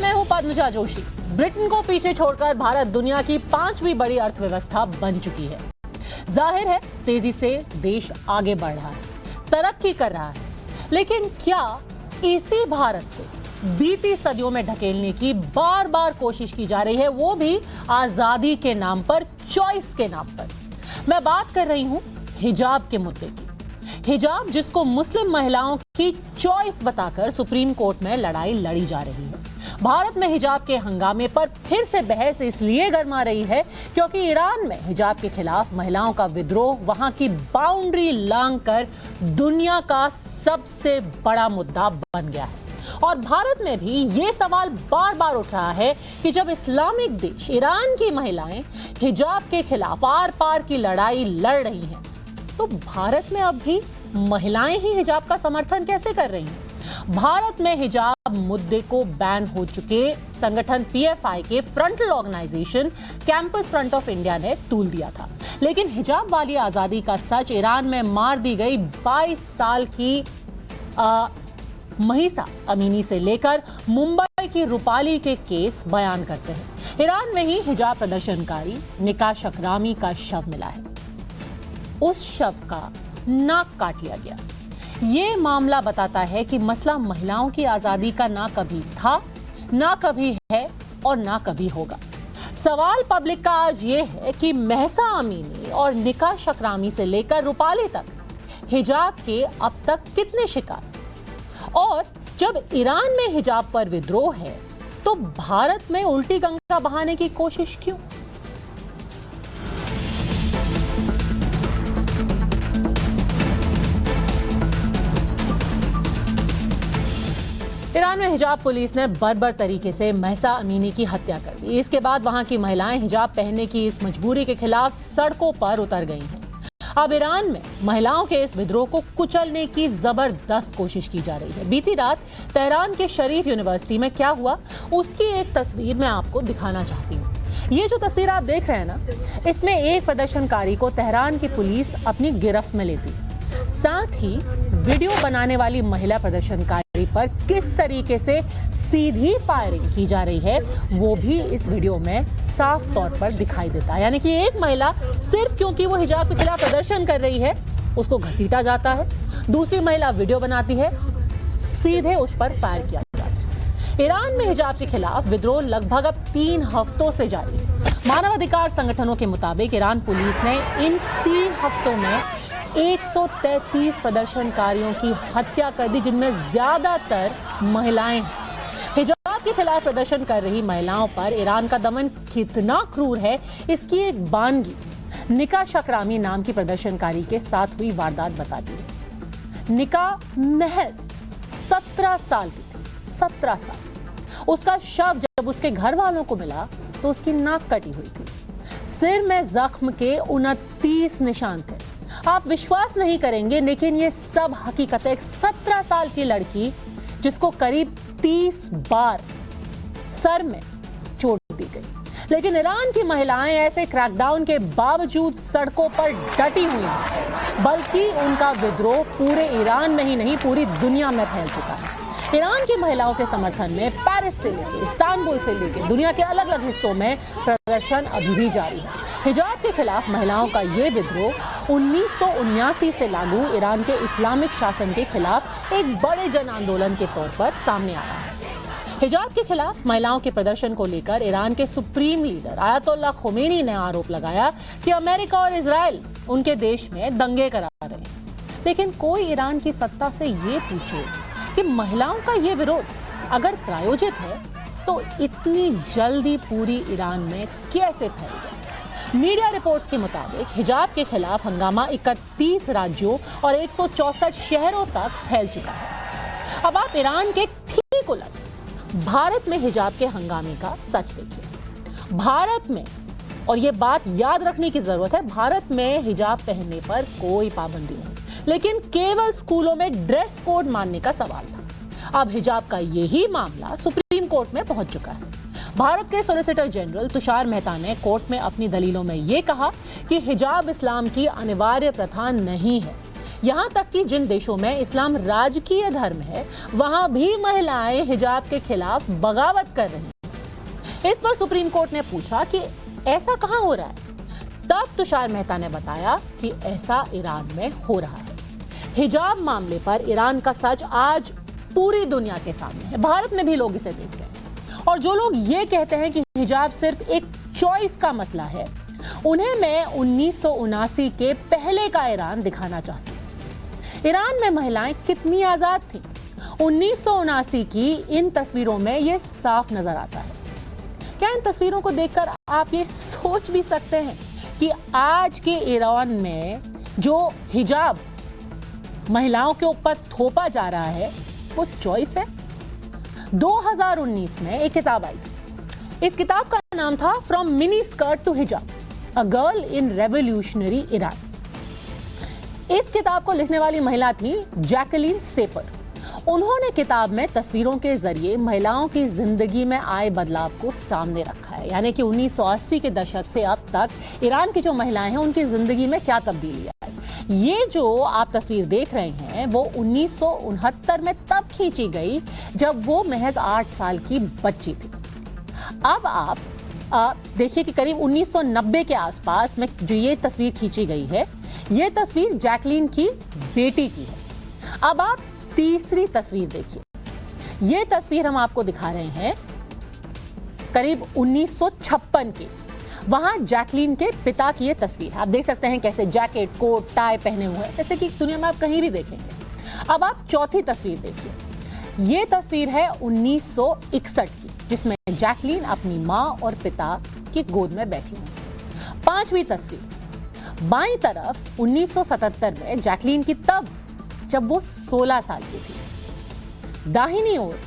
मैं हूं पद्मजा जोशी। ब्रिटेन को पीछे छोड़कर भारत दुनिया की 5वीं बड़ी अर्थव्यवस्था बन चुकी है। जाहिर है तेजी से देश आगे बढ़ रहा है, तरक्की कर रहा है, लेकिन क्या इसी भारत को बीती सदियों में ढकेलने की बार बार कोशिश की जा रही है, वो भी आजादी के नाम पर, चॉइस के नाम पर। मैं बात कर रही हूं हिजाब के मुद्दे की। हिजाब जिसको मुस्लिम महिलाओं की चॉइस बताकर सुप्रीम कोर्ट में लड़ाई लड़ी जा रही है। भारत में हिजाब के हंगामे पर फिर से बहस इसलिए गर्मा रही है क्योंकि ईरान में हिजाब के खिलाफ महिलाओं का विद्रोह वहां की बाउंड्री लांघकर दुनिया का सबसे बड़ा मुद्दा बन गया है। और भारत में भी ये सवाल बार बार उठ रहा है कि जब इस्लामिक देश ईरान की महिलाएं हिजाब के खिलाफ आर पार की लड़ाई लड़ रही हैं, तो भारत में अब भी महिलाएं ही हिजाब का समर्थन कैसे कर रही हैं? भारत में हिजाब मुद्दे को बैन हो चुके संगठन पीएफआई के frontal organisation Campus Front of India ने तूल दिया था, लेकिन हिजाब वाली आजादी का सच ईरान में मार दी गई 22 साल की महिसा अमीनी से लेकर मुंबई की रूपाली के केस बयान करते हैं। ईरान में ही हिजाब प्रदर्शनकारी निका शकरामी का शव मिला है। उस शव का नाक काट लिया गया। ये मामला बताता है कि मसला महिलाओं की आजादी का ना कभी था, ना कभी है और ना कभी होगा। सवाल पब्लिक का आज ये है कि महसा अमीनी और निका शकरामी से लेकर रूपाली तक हिजाब के अब तक कितने शिकार, और जब ईरान में हिजाब पर विद्रोह है तो भारत में उल्टी गंगा बहाने की कोशिश क्यों? ईरान में हिजाब पुलिस ने बर्बर तरीके से महसा अमीनी की हत्या कर दी। इसके बाद वहां की महिलाएं हिजाब पहनने की इस मजबूरी के खिलाफ सड़कों पर उतर गई हैं। अब ईरान में महिलाओं के इस विद्रोह को कुचलने की जबरदस्त कोशिश की जा रही है। बीती रात तेहरान के शरीफ यूनिवर्सिटी में क्या हुआ, उसकी एक तस्वीर मैं आपको दिखाना चाहती हूँ। ये जो तस्वीर आप देख रहे हैं ना, इसमें एक प्रदर्शनकारी को तेहरान की पुलिस अपनी गिरफ्त में लेती है। साथ ही वीडियो बनाने वाली महिला प्रदर्शनकारी पर किस तरीके से सीधी फायरिंग की जा रही है वो भी इस वीडियो में साफ तौर पर दिखाई देता है। यानी कि एक महिला सिर्फ क्योंकि वो हिजाब के खिलाफ प्रदर्शन कर रही है उसको घसीटा जाता है, दूसरी महिला वीडियो बनाती है, सीधे उस पर फायर किया जाता है। ईरान में हिजाब के खिलाफ विद्रोह लगभग अब 3 हफ्तों से जारी है। मानवाधिकार संगठनों के मुताबिक ईरान पुलिस ने इन 3 हफ्तों में 133 प्रदर्शनकारियों की हत्या कर दी, जिनमें ज्यादातर महिलाएं हैं। हिजाब के खिलाफ प्रदर्शन कर रही महिलाओं पर ईरान का दमन कितना क्रूर है, इसकी एक बानगी निका शकरामी नाम की प्रदर्शनकारी के साथ हुई वारदात बताती है। निका महज 17 साल की थी, 17 साल। उसका शव जब उसके घर वालों को मिला तो उसकी नाक कटी हुई थी। सिर में जख्म के 29 निशान थे। आप विश्वास नहीं करेंगे, लेकिन ये सब हकीकत है। एक 17 साल की लड़की जिसको करीब 30 बार सर में चोट दी गई, लेकिन ईरान की महिलाएं ऐसे क्रैकडाउन के बावजूद सड़कों पर डटी हुई हैं, बल्कि उनका विद्रोह पूरे ईरान में ही नहीं पूरी दुनिया में फैल चुका है। ईरान की महिलाओं के समर्थन में पेरिस से लेकर इस्तांबुल से लेकर दुनिया के अलग अलग हिस्सों में प्रदर्शन अभी भी जारी है। हिजाब के खिलाफ महिलाओं का ये विद्रोह 1979 से लागू ईरान के इस्लामिक शासन के खिलाफ एक बड़े जन आंदोलन के तौर पर सामने आया है। हिजाब के खिलाफ महिलाओं के प्रदर्शन को लेकर ईरान के सुप्रीम लीडर आयतुल्लाह खोमेनी ने आरोप लगाया कि अमेरिका और इजराइल उनके देश में दंगे करा रहे हैं। लेकिन कोई ईरान की सत्ता से ये पूछे कि महिलाओं का ये विरोध अगर प्रायोजित है तो इतनी जल्दी पूरी ईरान में कैसे फैल गया? मीडिया रिपोर्ट्स के मुताबिक हिजाब के खिलाफ हंगामा 31 राज्यों और 164 शहरों तक फैल चुका है। अब आप ईरान के ठीक उलट भारत में हिजाब के हंगामे का सच देखिए। भारत में, और ये बात याद रखने की जरूरत है, भारत में हिजाब पहनने पर कोई पाबंदी नहीं, लेकिन केवल स्कूलों में ड्रेस कोड मानने का सवाल था। अब हिजाब का यही मामला सुप्रीम कोर्ट में पहुंच चुका है। भारत के सॉलिसिटर जनरल तुषार मेहता ने कोर्ट में अपनी दलीलों में यह कहा कि हिजाब इस्लाम की अनिवार्य प्रथा नहीं है। यहाँ तक कि जिन देशों में इस्लाम राजकीय धर्म है वहां भी महिलाएं हिजाब के खिलाफ बगावत कर रही हैं। इस पर सुप्रीम कोर्ट ने पूछा कि ऐसा कहां हो रहा है। तब तुषार मेहता ने बताया कि ऐसा ईरान में हो रहा है। हिजाब मामले पर ईरान का सच आज पूरी दुनिया के सामने है। भारत में भी लोग इसे देख रहे हैं और जो लोग ये कहते हैं कि हिजाब सिर्फ एक चॉइस का मसला है, उन्हें मैं 1979 के पहले का ईरान दिखाना चाहती हूँ। ईरान में महिलाएं कितनी आजाद थीं। 1979 की इन तस्वीरों में यह साफ नजर आता है। क्या इन तस्वीरों को देखकर आप ये सोच भी सकते हैं कि आज के ईरान में जो हिजाब महिलाओं के ऊपर थोपा जा रहा है वो चॉइस है? 2019 में एक किताब आई थी। इस किताब का नाम था फ्रॉम मिनी स्कर्ट टू हिजाब, a girl in revolutionary Iran. इस किताब को लिखने वाली महिला थी जैकलीन सेपर। उन्होंने किताब में तस्वीरों के जरिए महिलाओं की जिंदगी में आए बदलाव को सामने रखा है, यानी कि 1980 के दशक से अब तक ईरान की जो महिलाएं हैं उनकी जिंदगी में क्या तब्दीली आई। ये जो आप तस्वीर देख रहे हैं वो 1969 में तब खींची गई जब वो महज 8 साल की बच्ची थी। अब आप देखिए कि करीब 1990 के आसपास में जो ये तस्वीर खींची गई है, ये तस्वीर जैकलीन की बेटी की है। अब आप तीसरी तस्वीर देखिए। ये तस्वीर हम आपको दिखा रहे हैं करीब 1956 की। वहां जैकलीन के पिता की ये तस्वीर, आप देख सकते हैं कैसे जैकेट, कोट, टाई पहने हुए हैं, जैसे कि दुनिया में आप कहीं भी देखेंगे। अब आप चौथी तस्वीर देखिए। ये तस्वीर है 1961 की, जिसमें जैकलीन अपनी मां और पिता की गोद में बैठी हुई। पांचवी तस्वीर बाईं तरफ 1977 में जैकलीन की, तब जब वो 16 साल की थी। दाहिनी ओर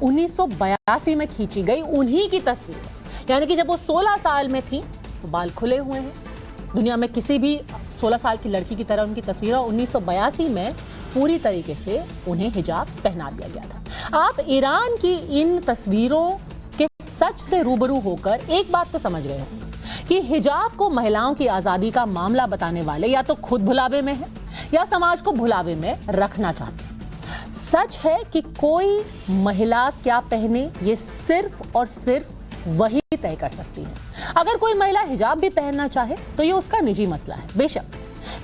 1982 में खींची गई उन्हीं की तस्वीर, यानी कि जब वो 16 साल में थी तो बाल खुले हुए हैं। दुनिया में किसी भी 16 साल की लड़की की तरह उनकी तस्वीर, और 1982 में पूरी तरीके से उन्हें हिजाब पहना दिया गया था। आप ईरान की इन तस्वीरों के सच से रूबरू होकर एक बात तो समझ गए होंगे कि हिजाब को महिलाओं की आजादी का मामला बताने वाले या तो खुद भुलावे में है या समाज को भुलावे में रखना चाहते हैं। सच है कि कोई महिला क्या पहने ये सिर्फ और सिर्फ वही तय कर सकती है। अगर कोई महिला हिजाब भी पहनना चाहे तो ये उसका निजी मसला है, बेशक,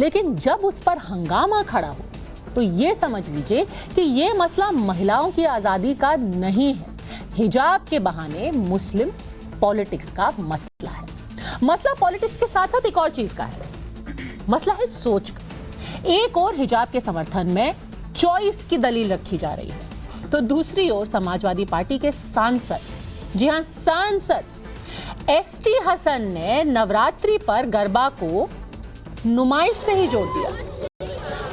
लेकिन जब उस पर हंगामा खड़ा हो तो ये समझ लीजिए कि ये मसला महिलाओं की आजादी का नहीं है। हिजाब के बहाने मुस्लिम पॉलिटिक्स का मसला है। मसला पॉलिटिक्स के साथ साथ एक और चीज का है, मसला है सोच का। एक और हिजाब के समर्थन में चॉइस की दलील रखी जा रही है, तो दूसरी ओर समाजवादी पार्टी के सांसद, जी हां सांसद एसटी हसन ने नवरात्रि पर गरबा को नुमाइश से ही जोड़ दिया।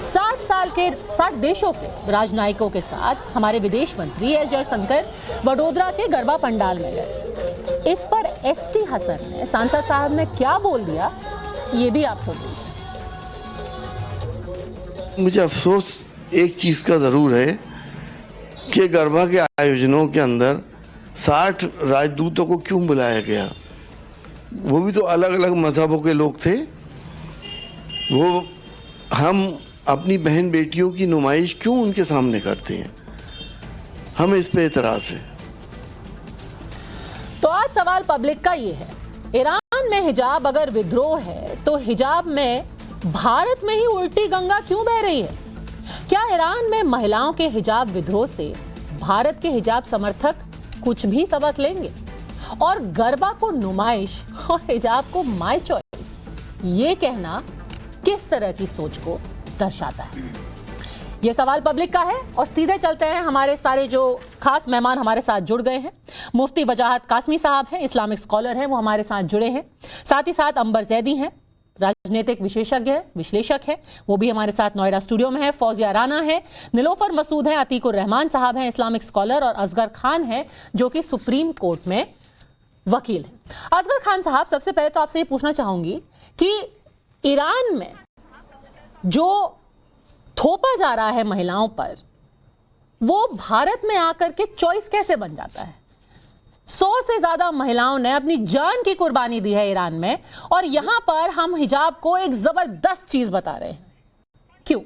60 देशों के राजनयिकों के साथ हमारे विदेश मंत्री एस जयशंकर वडोदरा के गरबा पंडाल में गए। इस पर एसटी हसन ने, सांसद साहब ने क्या बोल दिया, ये भी आप सुन लीजिए। मुझे अफसोस एक चीज का जरूर है कि गरबा के आयोजनों के अंदर 60 राजदूतों को क्यों बुलाया गया। वो भी तो अलग अलग मजहबों के लोग थे। वो हम अपनी बहन बेटियों की नुमाइश क्यों उनके सामने करते हैं, हमें इस पे एतराज है। तो आज सवाल पब्लिक का ये है, ईरान में हिजाब अगर विद्रोह है तो हिजाब में भारत में ही उल्टी गंगा क्यों बह रही है? क्या ईरान में महिलाओं के हिजाब विद्रोह से भारत के हिजाब समर्थक कुछ भी सबक लेंगे? और गरबा को नुमाइश और हिजाब को माय चॉइस, ये कहना किस तरह की सोच को दर्शाता है? ये सवाल पब्लिक का है। और सीधे चलते हैं, हमारे सारे जो खास मेहमान हमारे साथ जुड़ गए हैं। मुफ्ती वजाहत कासमी साहब हैं, इस्लामिक स्कॉलर हैं, वो हमारे साथ जुड़े हैं। साथ ही साथ अंबर जैदी हैं, राजनीतिक विशेषज्ञ है, विश्लेषक है, वो भी हमारे साथ नोएडा स्टूडियो में है। फौजिया राना है, निलोफर मसूद है, अतीकुर रहमान साहब हैं, इस्लामिक स्कॉलर, और असगर खान है जो कि सुप्रीम कोर्ट में वकील है। असगर खान साहब, सबसे पहले तो आपसे ये पूछना चाहूंगी कि ईरान में जो थोपा जा रहा है महिलाओं पर, वो भारत में आकर के चॉइस कैसे बन जाता है? 100 से ज्यादा महिलाओं ने अपनी जान की कुर्बानी दी है ईरान में, और यहां पर हम हिजाब को एक जबरदस्त चीज बता रहे हैं। क्यों?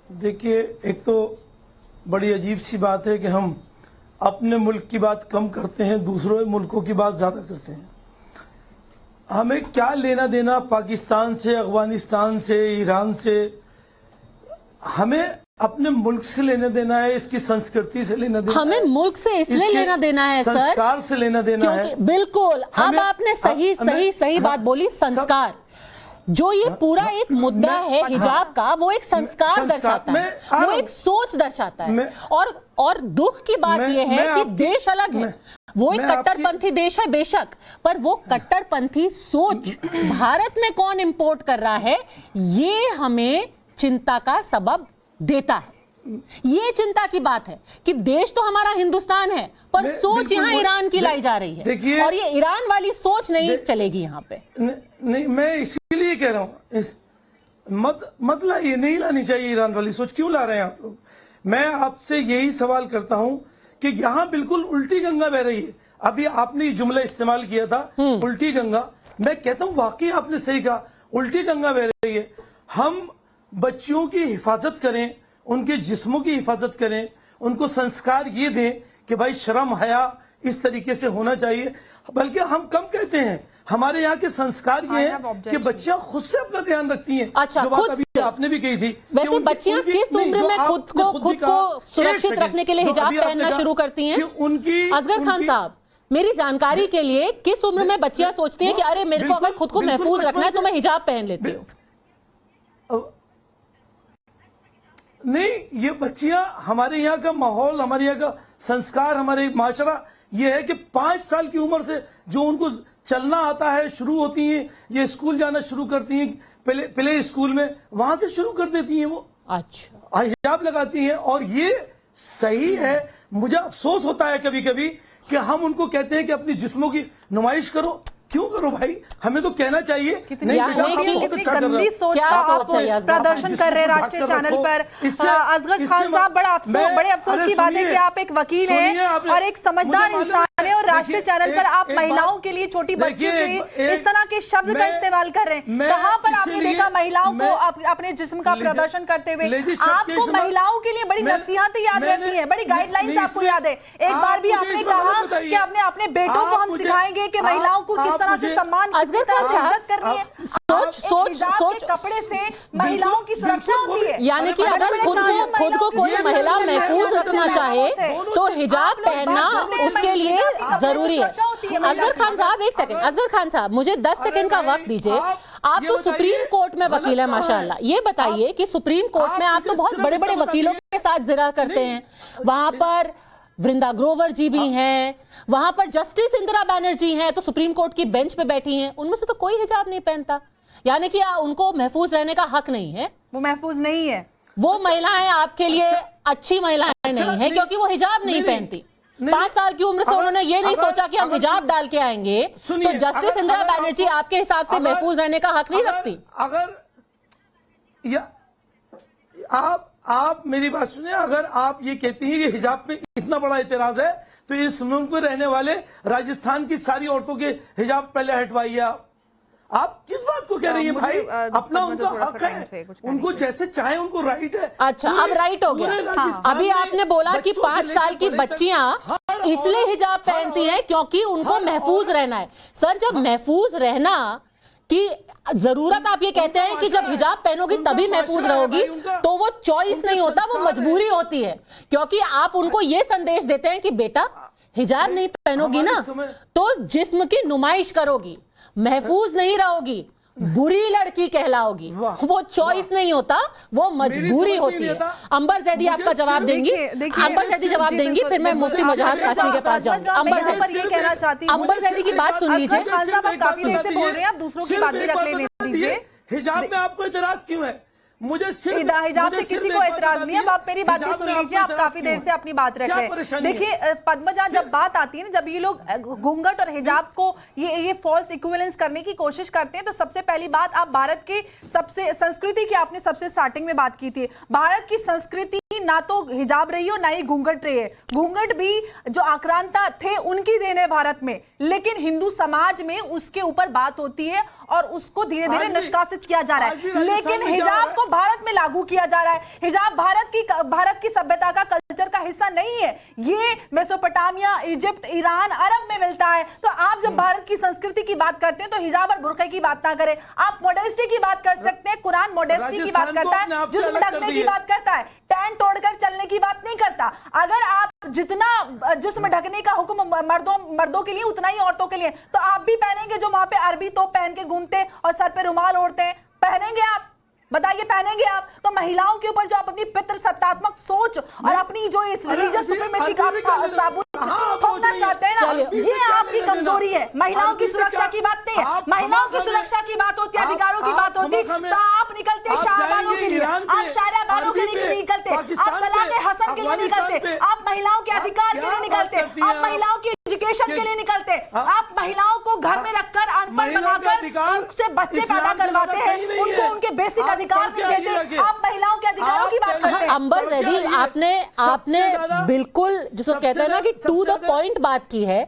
देखिए, एक तो बड़ी अजीब सी बात है कि हम अपने मुल्क की बात कम करते हैं, दूसरों मुल्कों की बात ज़्यादा करते हैं। हमें क्या लेना देना पाकिस्तान से, अफगानिस्तान से, ईरान से? हमें अपने मुल्क से लेना देना है, इसकी संस्कृति से लेना देना हमें है, मुल्क से इसलिए इसके लेना देना है सर, संस्कार से लेना देना है। बिल्कुल, अब हमें- आपने सही बात बोली। संस्कार, जो ये पूरा एक मुद्दा है हिजाब का, वो एक संस्कार दर्शाता है, वो एक सोच दर्शाता है। और दुख की बात ये है कि देश अलग है, वो एक कट्टरपंथी देश है बेशक, पर वो कट्टरपंथी सोच भारत में कौन इंपोर्ट कर रहा है, ये हमें चिंता का सबब देता है। ये चिंता की बात है कि देश तो हमारा हिंदुस्तान है, पर सोच यहाँ ईरान की लाई जा रही है, और ये ईरान वाली सोच नहीं चलेगी यहाँ पे। नहीं, मैं इसीलिए कह रहा हूँ, मत लाइए, नहीं लानी चाहिए ईरान वाली सोच। क्यों ला रहे हैं आप लोग? मैं आपसे यही सवाल करता हूँ कि यहाँ बिल्कुल उल्टी गंगा बह रही है। अभी आपने ये जुमला इस्तेमाल किया था, उल्टी गंगा। मैं कहता हूँ वाकई आपने सही कहा, उल्टी गंगा बह रही है। हम बच्चियों की हिफाजत करें, उनके जिस्मों की हिफाजत करें, उनको संस्कार ये दें कि भाई शर्म हया इस तरीके से होना चाहिए। बल्कि हम कम कहते हैं, हमारे यहाँ के संस्कार ये हैं कि बच्चियां खुद से अपना ध्यान रखती हैं। अच्छा, जो बात अभी आपने भी कही थी, वैसे बच्चियां किस उम्र में खुद को सुरक्षित रखने के लिए हिजाब पहनना शुरू करती हैं? उनकी असगर खान साहब, मेरी जानकारी के लिए किस उम्र में बच्चियां सोचती हैं कि अरे मेरे को अगर खुद को महफूज रखना है तो मैं हिजाब पहन लेती हूँ? नहीं, ये बच्चियां, हमारे यहाँ का माहौल, हमारे यहाँ का संस्कार, हमारे माशरा ये है कि 5 साल की उम्र से जो उनको चलना आता है, शुरू होती हैं, ये स्कूल जाना शुरू करती हैं, प्ले स्कूल में, वहां से शुरू कर देती हैं वो। अच्छा, हिजाब लगाती हैं, और ये सही है। मुझे अफसोस होता है कभी कभी कि हम उनको कहते हैं कि अपनी जिस्मों की नुमाइश करो। क्यों करो भाई? हमें तो कहना चाहिए नहीं, गंदी सोच का आप प्रदर्शन कर रहे हैं राष्ट्रीय चैनल पर। असगर खान साहब, बड़े अफसोस की बात है कि आप एक वकील हैं और एक समझदार इंसान है, और राष्ट्रीय चैनल पर आप महिलाओं के लिए, छोटी बच्चियों के लिए इस तरह के शब्द का इस्तेमाल कर रहे हैं। कहां पर आपने देखा महिलाओं को अपने जिस्म का प्रदर्शन करते हुए? आपको महिलाओं के लिए बड़ी नसीहतें याद रहती है, बड़ी गाइडलाइंस आपको याद है। एक बार भी आपने कहा कि अपने बेटों को हम सिखाएंगे कि महिलाओं को किस तरह से सम्मान, असगर खान साहब करनी है। सोच कपड़े से महिलाओं की सुरक्षा होती है। यानी कि अगर खुद को कोई महिला महफूज रखना चाहे तो हिजाब पहनना उसके लिए जरूरी है। असगर खान साहब, एक सेकंड, असगर खान साहब, मुझे 10 सेकंड का वक्त दीजिए। आप तो सुप्रीम कोर्ट में वकील है माशाल्लाह, ये बताइए कि सुप्रीम कोर्ट में आप तो बहुत बड़े बड़े वकीलों के साथ जिरा करते हैं, वहां पर वृंदा ग्रोवर जी भी हैं, वहां पर जस्टिस इंदिरा बैनर्जी हैं, तो सुप्रीम कोर्ट की बेंच पे बैठी हैं, उनमें से तो कोई हिजाब नहीं पहनता। यानी कि उनको महफूज रहने का हक नहीं है, वो महफूज नहीं है। वो महिलाएं आपके लिए अच्छी महिलाएं नहीं है क्योंकि वो हिजाब नहीं पहनती। 5 साल की उम्र से उन्होंने ये नहीं सोचा कि हम हिजाब डाल के आएंगे, तो जस्टिस इंदिरा बैनर्जी आपके हिसाब से महफूज रहने का हक नहीं रखती। आप मेरी बात सुनिए, अगर आप ये कहती हैं कि हिजाब पे इतना बड़ा इतराज है, तो इस मुल्क में रहने वाले राजस्थान की सारी औरतों के हिजाब पहले हटवाइए। आप किस बात को कह रही हैं भाई? अपना उनका हक है, उनको जैसे चाहे उनको राइट है। अच्छा, अब राइट हो गया। अभी आपने बोला कि 5 साल की बच्चियां इसलिए हिजाब पहनती हैं क्योंकि उनको महफूज रहना है। सर, जब महफूज रहना की जरूरत आप ये कहते हैं कि जब हिजाब पहनोगी तभी महफूज रहोगी, तो वो चॉइस नहीं होता, वो मजबूरी होती है। क्योंकि आप उनको ये संदेश देते हैं कि बेटा हिजाब नहीं पहनोगी ना तो जिस्म की नुमाइश करोगी, महफूज नहीं रहोगी, बुरी लड़की कहलाओगी। वो चॉइस नहीं होता, वो मजबूरी होती है। अंबर जैदी आपका जवाब देंगी, अंबर जैदी जवाब देंगी, फिर मैं मुफ्ती वजाहत कासमी के पास जाऊंगी। अंबर जैदी की बात सुन लीजिए। खान साहब, आप काफी देर से बोल रहे हैं, आप दूसरों की बात भी रख लेने दीजिए। हिजाब में आपको इतराज क्यों है? मुझे हिजाब से किसी को एतराज नहीं है। अब आप मेरी बात भी सुन लीजिए, आप काफी देर से अपनी बात रख रहे हैं। देखिए पद्मजा, जब बात आती है ना, जब ये लोग घूंघट और हिजाब को ये फॉल्स इक्विवेलेंस करने की कोशिश करते हैं, तो सबसे पहली बात, आप भारत की सबसे संस्कृति की आपने सबसे स्टार्टिंग में बात की थी। भारत की संस्कृति ना तो हिजाब रही हो ना ही घूंघट रही है। घूंघट भी जो आक्रांता थे उनकी देन है भारत में, लेकिन हिंदू समाज में उसके ऊपर बात होती है और उसको धीरे धीरे निष्कासित किया जा रहा है। लेकिन हिजाब को भारत में लागू किया जा रहा है। हिजाब भारत की सभ्यता का, कल्चर का हिस्सा नहीं है। ये मेसोपोटामिया, इजिप्ट, ईरान, अरब में मिलता है। तो आप जब भारत की संस्कृति की बात करते हैं तो हिजाब और बुर्के की बात ना करें। आप मॉडेस्टी की बात कर सकते हैं, कुरान मॉडेस्टी की बात करता है, जिस्म ढकने की बात करता है, टैन तोड़कर चलने की बात नहीं करता। अगर आप जितना जिस्म ढकने का हुक्म मर्दों के लिए उतना ही औरतों के लिए, तो आप भी पहनेंगे जो वहां पे अरबी तोप पहन के घूमते और सर पे रुमाल ओढ़ते हैं, पहनेंगे आप? बताइए, पहनेंगे आप? तो महिलाओं के ऊपर जो आप अपनी पितृसत्तात्मक सोच और अपनी जो इस रिलीजियस सुप्रीमेसी का साबुत थोपना चाहते हैं ना, ये आपकी कमजोरी है। महिलाओं की सुरक्षा की बात नहीं है। महिलाओं की सुरक्षा की बात होती है, अधिकारों की बात होती है, तो आप निकलते शाहबानों के लिए, आप शायरा बानों के लिए निकलते, आप तलाक़े हसन के लिए निकलते, आप महिलाओं के अधिकार के लिए निकलते, आप महिलाओं की एजुकेशन के लिए निकलते, आप महिलाओं को घर में रखकर अनपढ़ बनाकर उनसे बच्चे पैदा करवाते हैं, उनको उनके बेसिक अधिकार नहीं देते। आप महिलाओं के अधिकारों की बात करते हैं। अंबर जैदी, आपने बिल्कुल जिसको कहते हैं ना कि टू द पॉइंट बात की है।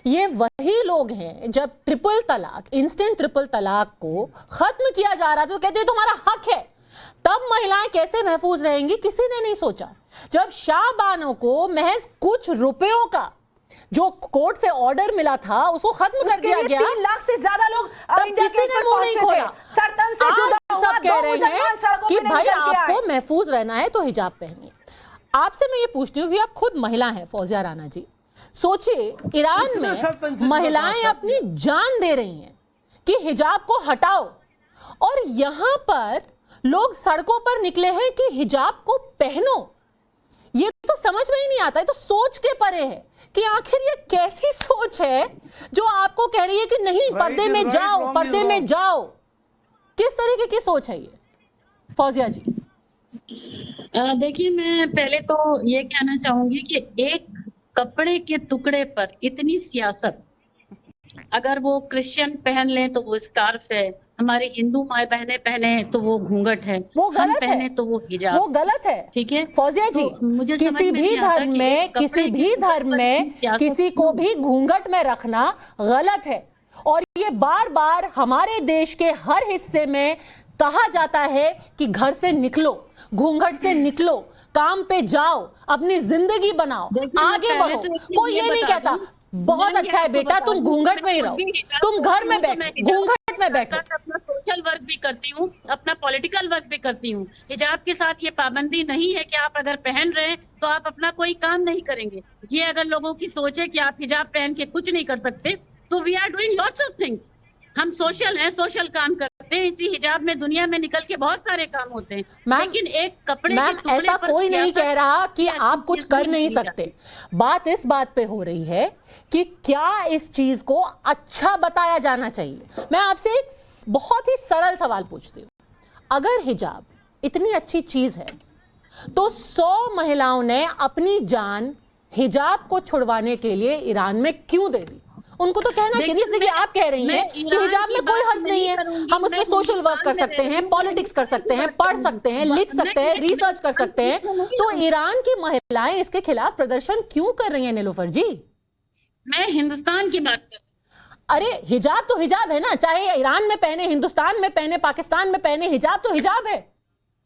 ये वही लोग हैं जब ट्रिपल तलाक, इंस्टेंट ट्रिपल तलाक को खत्म किया जा रहा था तो कहते हैं तुम्हारा हक है, तब महिलाएं कैसे महफूज रहेंगी किसी ने नहीं सोचा। जब शाहबानों को महज कुछ रुपयों का जो कोर्ट से ऑर्डर मिला था उसको खत्म कर दिया गया, 3 लाख से ज्यादा लोग किसी ने मुंह नहीं खोला। आज सब कह रहे हैं कि भाई आपको महफूज रहना है तो हिजाब पहनिए। आपसे मैं ये पूछती हूँ कि आप खुद महिला हैं फौजिया राणा जी, सोचिए ईरान में महिलाएं अपनी जान दे रही हैं कि हिजाब को हटाओ, और यहां पर लोग सड़कों पर निकले हैं कि हिजाब को पहनो। ये तो समझ में ही नहीं आता है, तो सोच के परे है कि आखिर ये कैसी सोच है जो आपको कह रही है कि नहीं पर्दे में जाओ, पर्दे में जाओ। किस तरीके की सोच है ये फौजिया जी? देखिए, मैं पहले तो ये कहना चाहूंगी कि एक कपड़े के टुकड़े पर इतनी सियासत, अगर वो क्रिश्चियन पहन लें तो वो स्कार्फ है, हमारी हिंदू माए बहनें पहने तो वो घूंघट है, वो गलत पहने है, तो वो हिजाब, वो गलत है। ठीक है फौजिया जी, तो मुझे किसी भी धर्म में किसी को भी घूंघट में रखना गलत है, और ये बार बार हमारे देश के हर हिस्से में कहा जाता है कि घर से निकलो, घूंघट से निकलो, काम पे जाओ, अपनी जिंदगी बनाओ, आगे बढ़ो। कोई ये नहीं कहता बहुत अच्छा है बेटा तुम घूंघट में ही रहो, तुम घर में बैठो, घूंघट में बैठो। अपना सोशल वर्क भी करती हूँ, अपना पॉलिटिकल वर्क भी करती हूँ। हिजाब के साथ ये पाबंदी नहीं है कि आप अगर पहन रहे हैं तो आप अपना कोई काम नहीं करेंगे। ये अगर लोगों की सोच है कि आप हिजाब पहन के कुछ नहीं कर सकते, तो we are doing lots of things. हम सोशल हैं, सोशल काम करते हैं। इसी हिजाब में दुनिया में निकल के बहुत सारे काम होते हैं, लेकिन एक कपड़े के टुकड़े ऐसा पर कोई नहीं कह रहा कि आप कुछ कर नहीं सकते। बात इस बात पे हो रही है कि क्या इस चीज को अच्छा बताया जाना चाहिए। मैं आपसे एक बहुत ही सरल सवाल पूछती हूँ, अगर हिजाब इतनी अच्छी चीज है तो 100 महिलाओं ने अपनी जान हिजाब को छुड़वाने के लिए ईरान में क्यों दे दी? उनको तो कहना चाहिए, जैसे कि आप कह रही हैं कि हिजाब में कोई हर्ज नहीं है, हम उसमें सोशल वर्क कर सकते हैं, पॉलिटिक्स कर सकते हैं, पढ़ सकते हैं, लिख सकते हैं, रिसर्च कर सकते हैं, तो ईरान की महिलाएं इसके खिलाफ प्रदर्शन क्यों कर रही हैं नीलोफर जी? मैं हिंदुस्तान की बात कर, अरे हिजाब तो हिजाब है ना, चाहे ईरान में पहने, हिंदुस्तान में पहने, पाकिस्तान में पहने, हिजाब तो हिजाब है।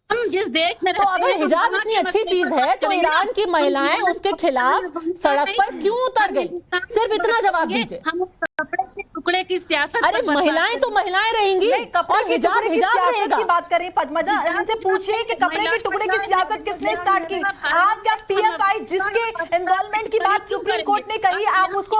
हम जिस देश में तो अगर हिजाब इतनी अच्छी चीज है तो ईरान की महिलाएं उसके खिलाफ सड़क पर क्यों उतर गई? सिर्फ इतना जवाब दीजिए। हम कपड़े के टुकड़े की सियासत, अरे महिलाएं तो महिलाएं रहेंगी और हिजाब हिजाब रहेगा। की बात करें पद्मजा, इनसे पूछिए कि कपड़े के टुकड़े की सियासत किसने स्टार्ट की? आप क्या पीएफआई जिसके इन्वॉल्वमेंट की बात सुप्रीम कोर्ट ने कही, आप उसको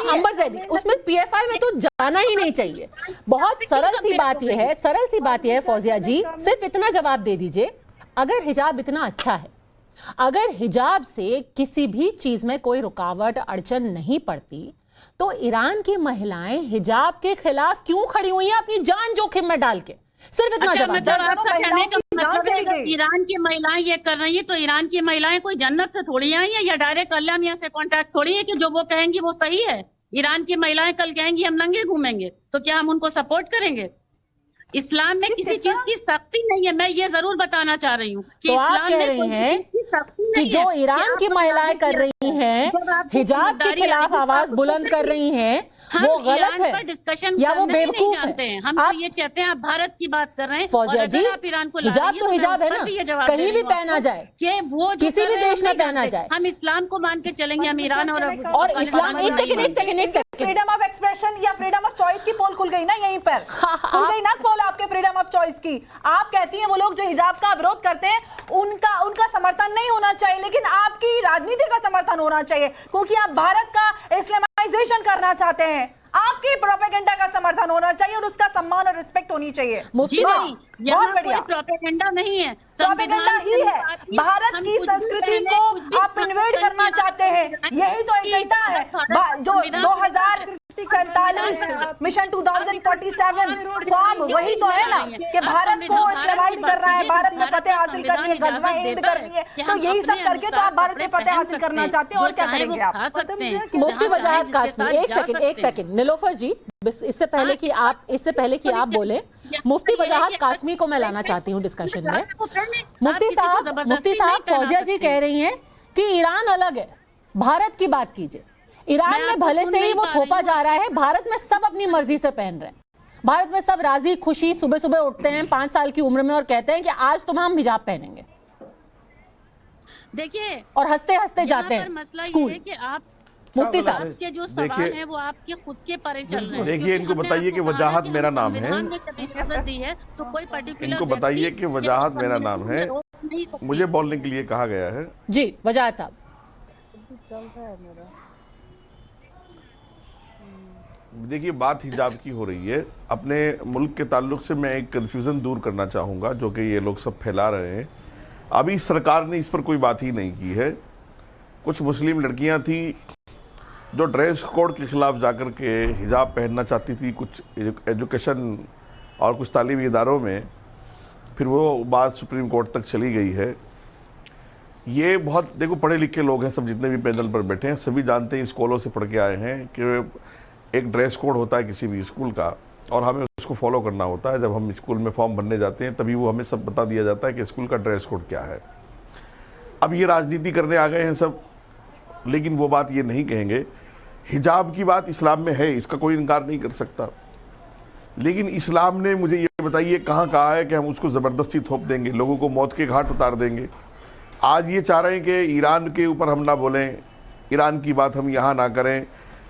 अंबर जैदी, उसमें पीएफआई में तो जाना ही नहीं चाहिए। बहुत सरल सी बात यह है, सरल सी बात यह है फौजिया जी, सिर्फ इतना जवाब दे दीजिए, अगर हिजाब इतना अच्छा है, अगर हिजाब से किसी भी चीज में कोई रुकावट अड़चन नहीं पड़ती, तो ईरान की महिलाएं हिजाब के खिलाफ क्यों खड़ी हुई हैं अपनी जान जोखिम में डाल के? सिर्फ इतना जवाब। मतलब ईरान की महिलाएं ये कर रही है तो ईरान की महिलाएं कोई जन्नत से थोड़ी आई है या डायरेक्ट अल्लाह मियां से कॉन्टैक्ट थोड़ी है कि जो वो कहेंगी वो सही है। ईरान की महिलाएं कल कहेंगी हम नंगे घूमेंगे, तो क्या हम उनको सपोर्ट करेंगे? इस्लाम में किसी चीज की सख्ती नहीं है, मैं ये जरूर बताना चाह रही हूँ कि तो आप इस्लाम कह में रही कोई हैं चीज की सख्ती कि नहीं जो है। ईरान की महिलाएं कर रही हैं, हिजाब के खिलाफ आवाज बुलंद कर रही हैं, वो गलत है डिस्कशन या वो बेवकूफ जानते है? हैं। हम तो ये कहते हैं आप भारत की बात कर रहे हैं। फौजिया जी, आप ईरान को हिजाब तो हिजाब है ना, कहीं भी पहना जाए, किसी भी देश में पहना जाए। हम इस्लाम को मान के चलेंगे, हम ईरान और इस्लाम, एक सेकंड, फ्रीडम ऑफ एक्सप्रेशन या फ्रीडम ऑफ चॉइस की पोल खुल गई ना, यहीं पर खुल गई ना पोल आपके फ्रीडम ऑफ चॉइस की। आप कहती हैं वो लोग जो हिजाब का विरोध करते हैं उनका समर्थन नहीं होना चाहिए, लेकिन आपकी राजनीति का समर्थन होना चाहिए, क्योंकि आप भारत का इस्लामाइजेशन करना चाहते हैं। आपकी प्रोपेगेंडा का समर्थन होना चाहिए और उसका सम्मान और रिस्पेक्ट होनी चाहिए। जी नहीं, यहाँ कोई प्रोपेगेंडा नहीं है, प्रोपेगेंडा ही है। भारत की संस्कृति को आप इन्वेड करना चाहते हैं, यही तो एजेंडा है जो 2047 मिशन 2047 फॉर्म वही तो है ना, कि भारत को इस्लामाइज करना है, भारत में फतेह हासिल करनी है, गजवा हिंद करनी है। तो यही सब करके तो आप भारत में फतेह हासिल करना चाहते हैं, और क्या करेंगे आप? मुफ्ती वजाहत कासमी, एक सेकंड निलोफर जी, इससे पहले कि आप बोले, मुफ्ती वजाहत कासमी को मैं लाना चाहती हूँ डिस्कशन में। मुफ्ती साहब, फौजिया जी कह रही हैं कि ईरान अलग है, भारत की बात कीजिए। ईरान में भले से ही वो थोपा जा रहा है, भारत में सब अपनी मर्जी से पहन रहे हैं, भारत में सब राजी खुशी सुबह सुबह उठते हैं 5 साल की उम्र में और कहते हैं कि आज तुम हम हिजाब पहनेंगे, देखिए, और हंसते हंसते जाते हैं स्कूल। मुफ्ती साहब के जो सवाल है वो आपके खुद के परे चल रहे हैं। देखिए, इनको बताइए कि वजाहत मेरा नाम है, इजाजत दी है तो कोई पर्टिकुलर इनको बताइए कि वजाहत मेरा नाम है, मुझे बोलने के लिए कहा गया है। जी वजाहत साहब। देखिए, बात हिजाब की हो रही है। अपने मुल्क के ताल्लुक से मैं एक कन्फ्यूज़न दूर करना चाहूँगा जो कि ये लोग सब फैला रहे हैं। अभी सरकार ने इस पर कोई बात ही नहीं की है। कुछ मुस्लिम लड़कियां थी जो ड्रेस कोड के ख़िलाफ़ जाकर के हिजाब पहनना चाहती थी कुछ एजुकेशन और कुछ तालीमी इदारों में, फिर वो बात सुप्रीम कोर्ट तक चली गई है। ये बहुत, देखो, पढ़े लिखे लोग हैं सब, जितने भी पैनल पर बैठे हैं सभी जानते हैं, स्कूलों से पढ़ के आए हैं कि एक ड्रेस कोड होता है किसी भी स्कूल का, और हमें उसको फॉलो करना होता है। जब हम स्कूल में फॉर्म भरने जाते हैं तभी वो हमें सब बता दिया जाता है कि स्कूल का ड्रेस कोड क्या है। अब ये राजनीति करने आ गए हैं सब, लेकिन वो बात ये नहीं कहेंगे। हिजाब की बात इस्लाम में है, इसका कोई इनकार नहीं कर सकता, लेकिन इस्लाम ने मुझे ये बताइए कहाँ कहा है कि हम उसको ज़बरदस्ती थोप देंगे, लोगों को मौत के घाट उतार देंगे। आज ये चाह रहे हैं कि ईरान के ऊपर हम ना बोलें, ईरान की बात हम यहाँ ना करें।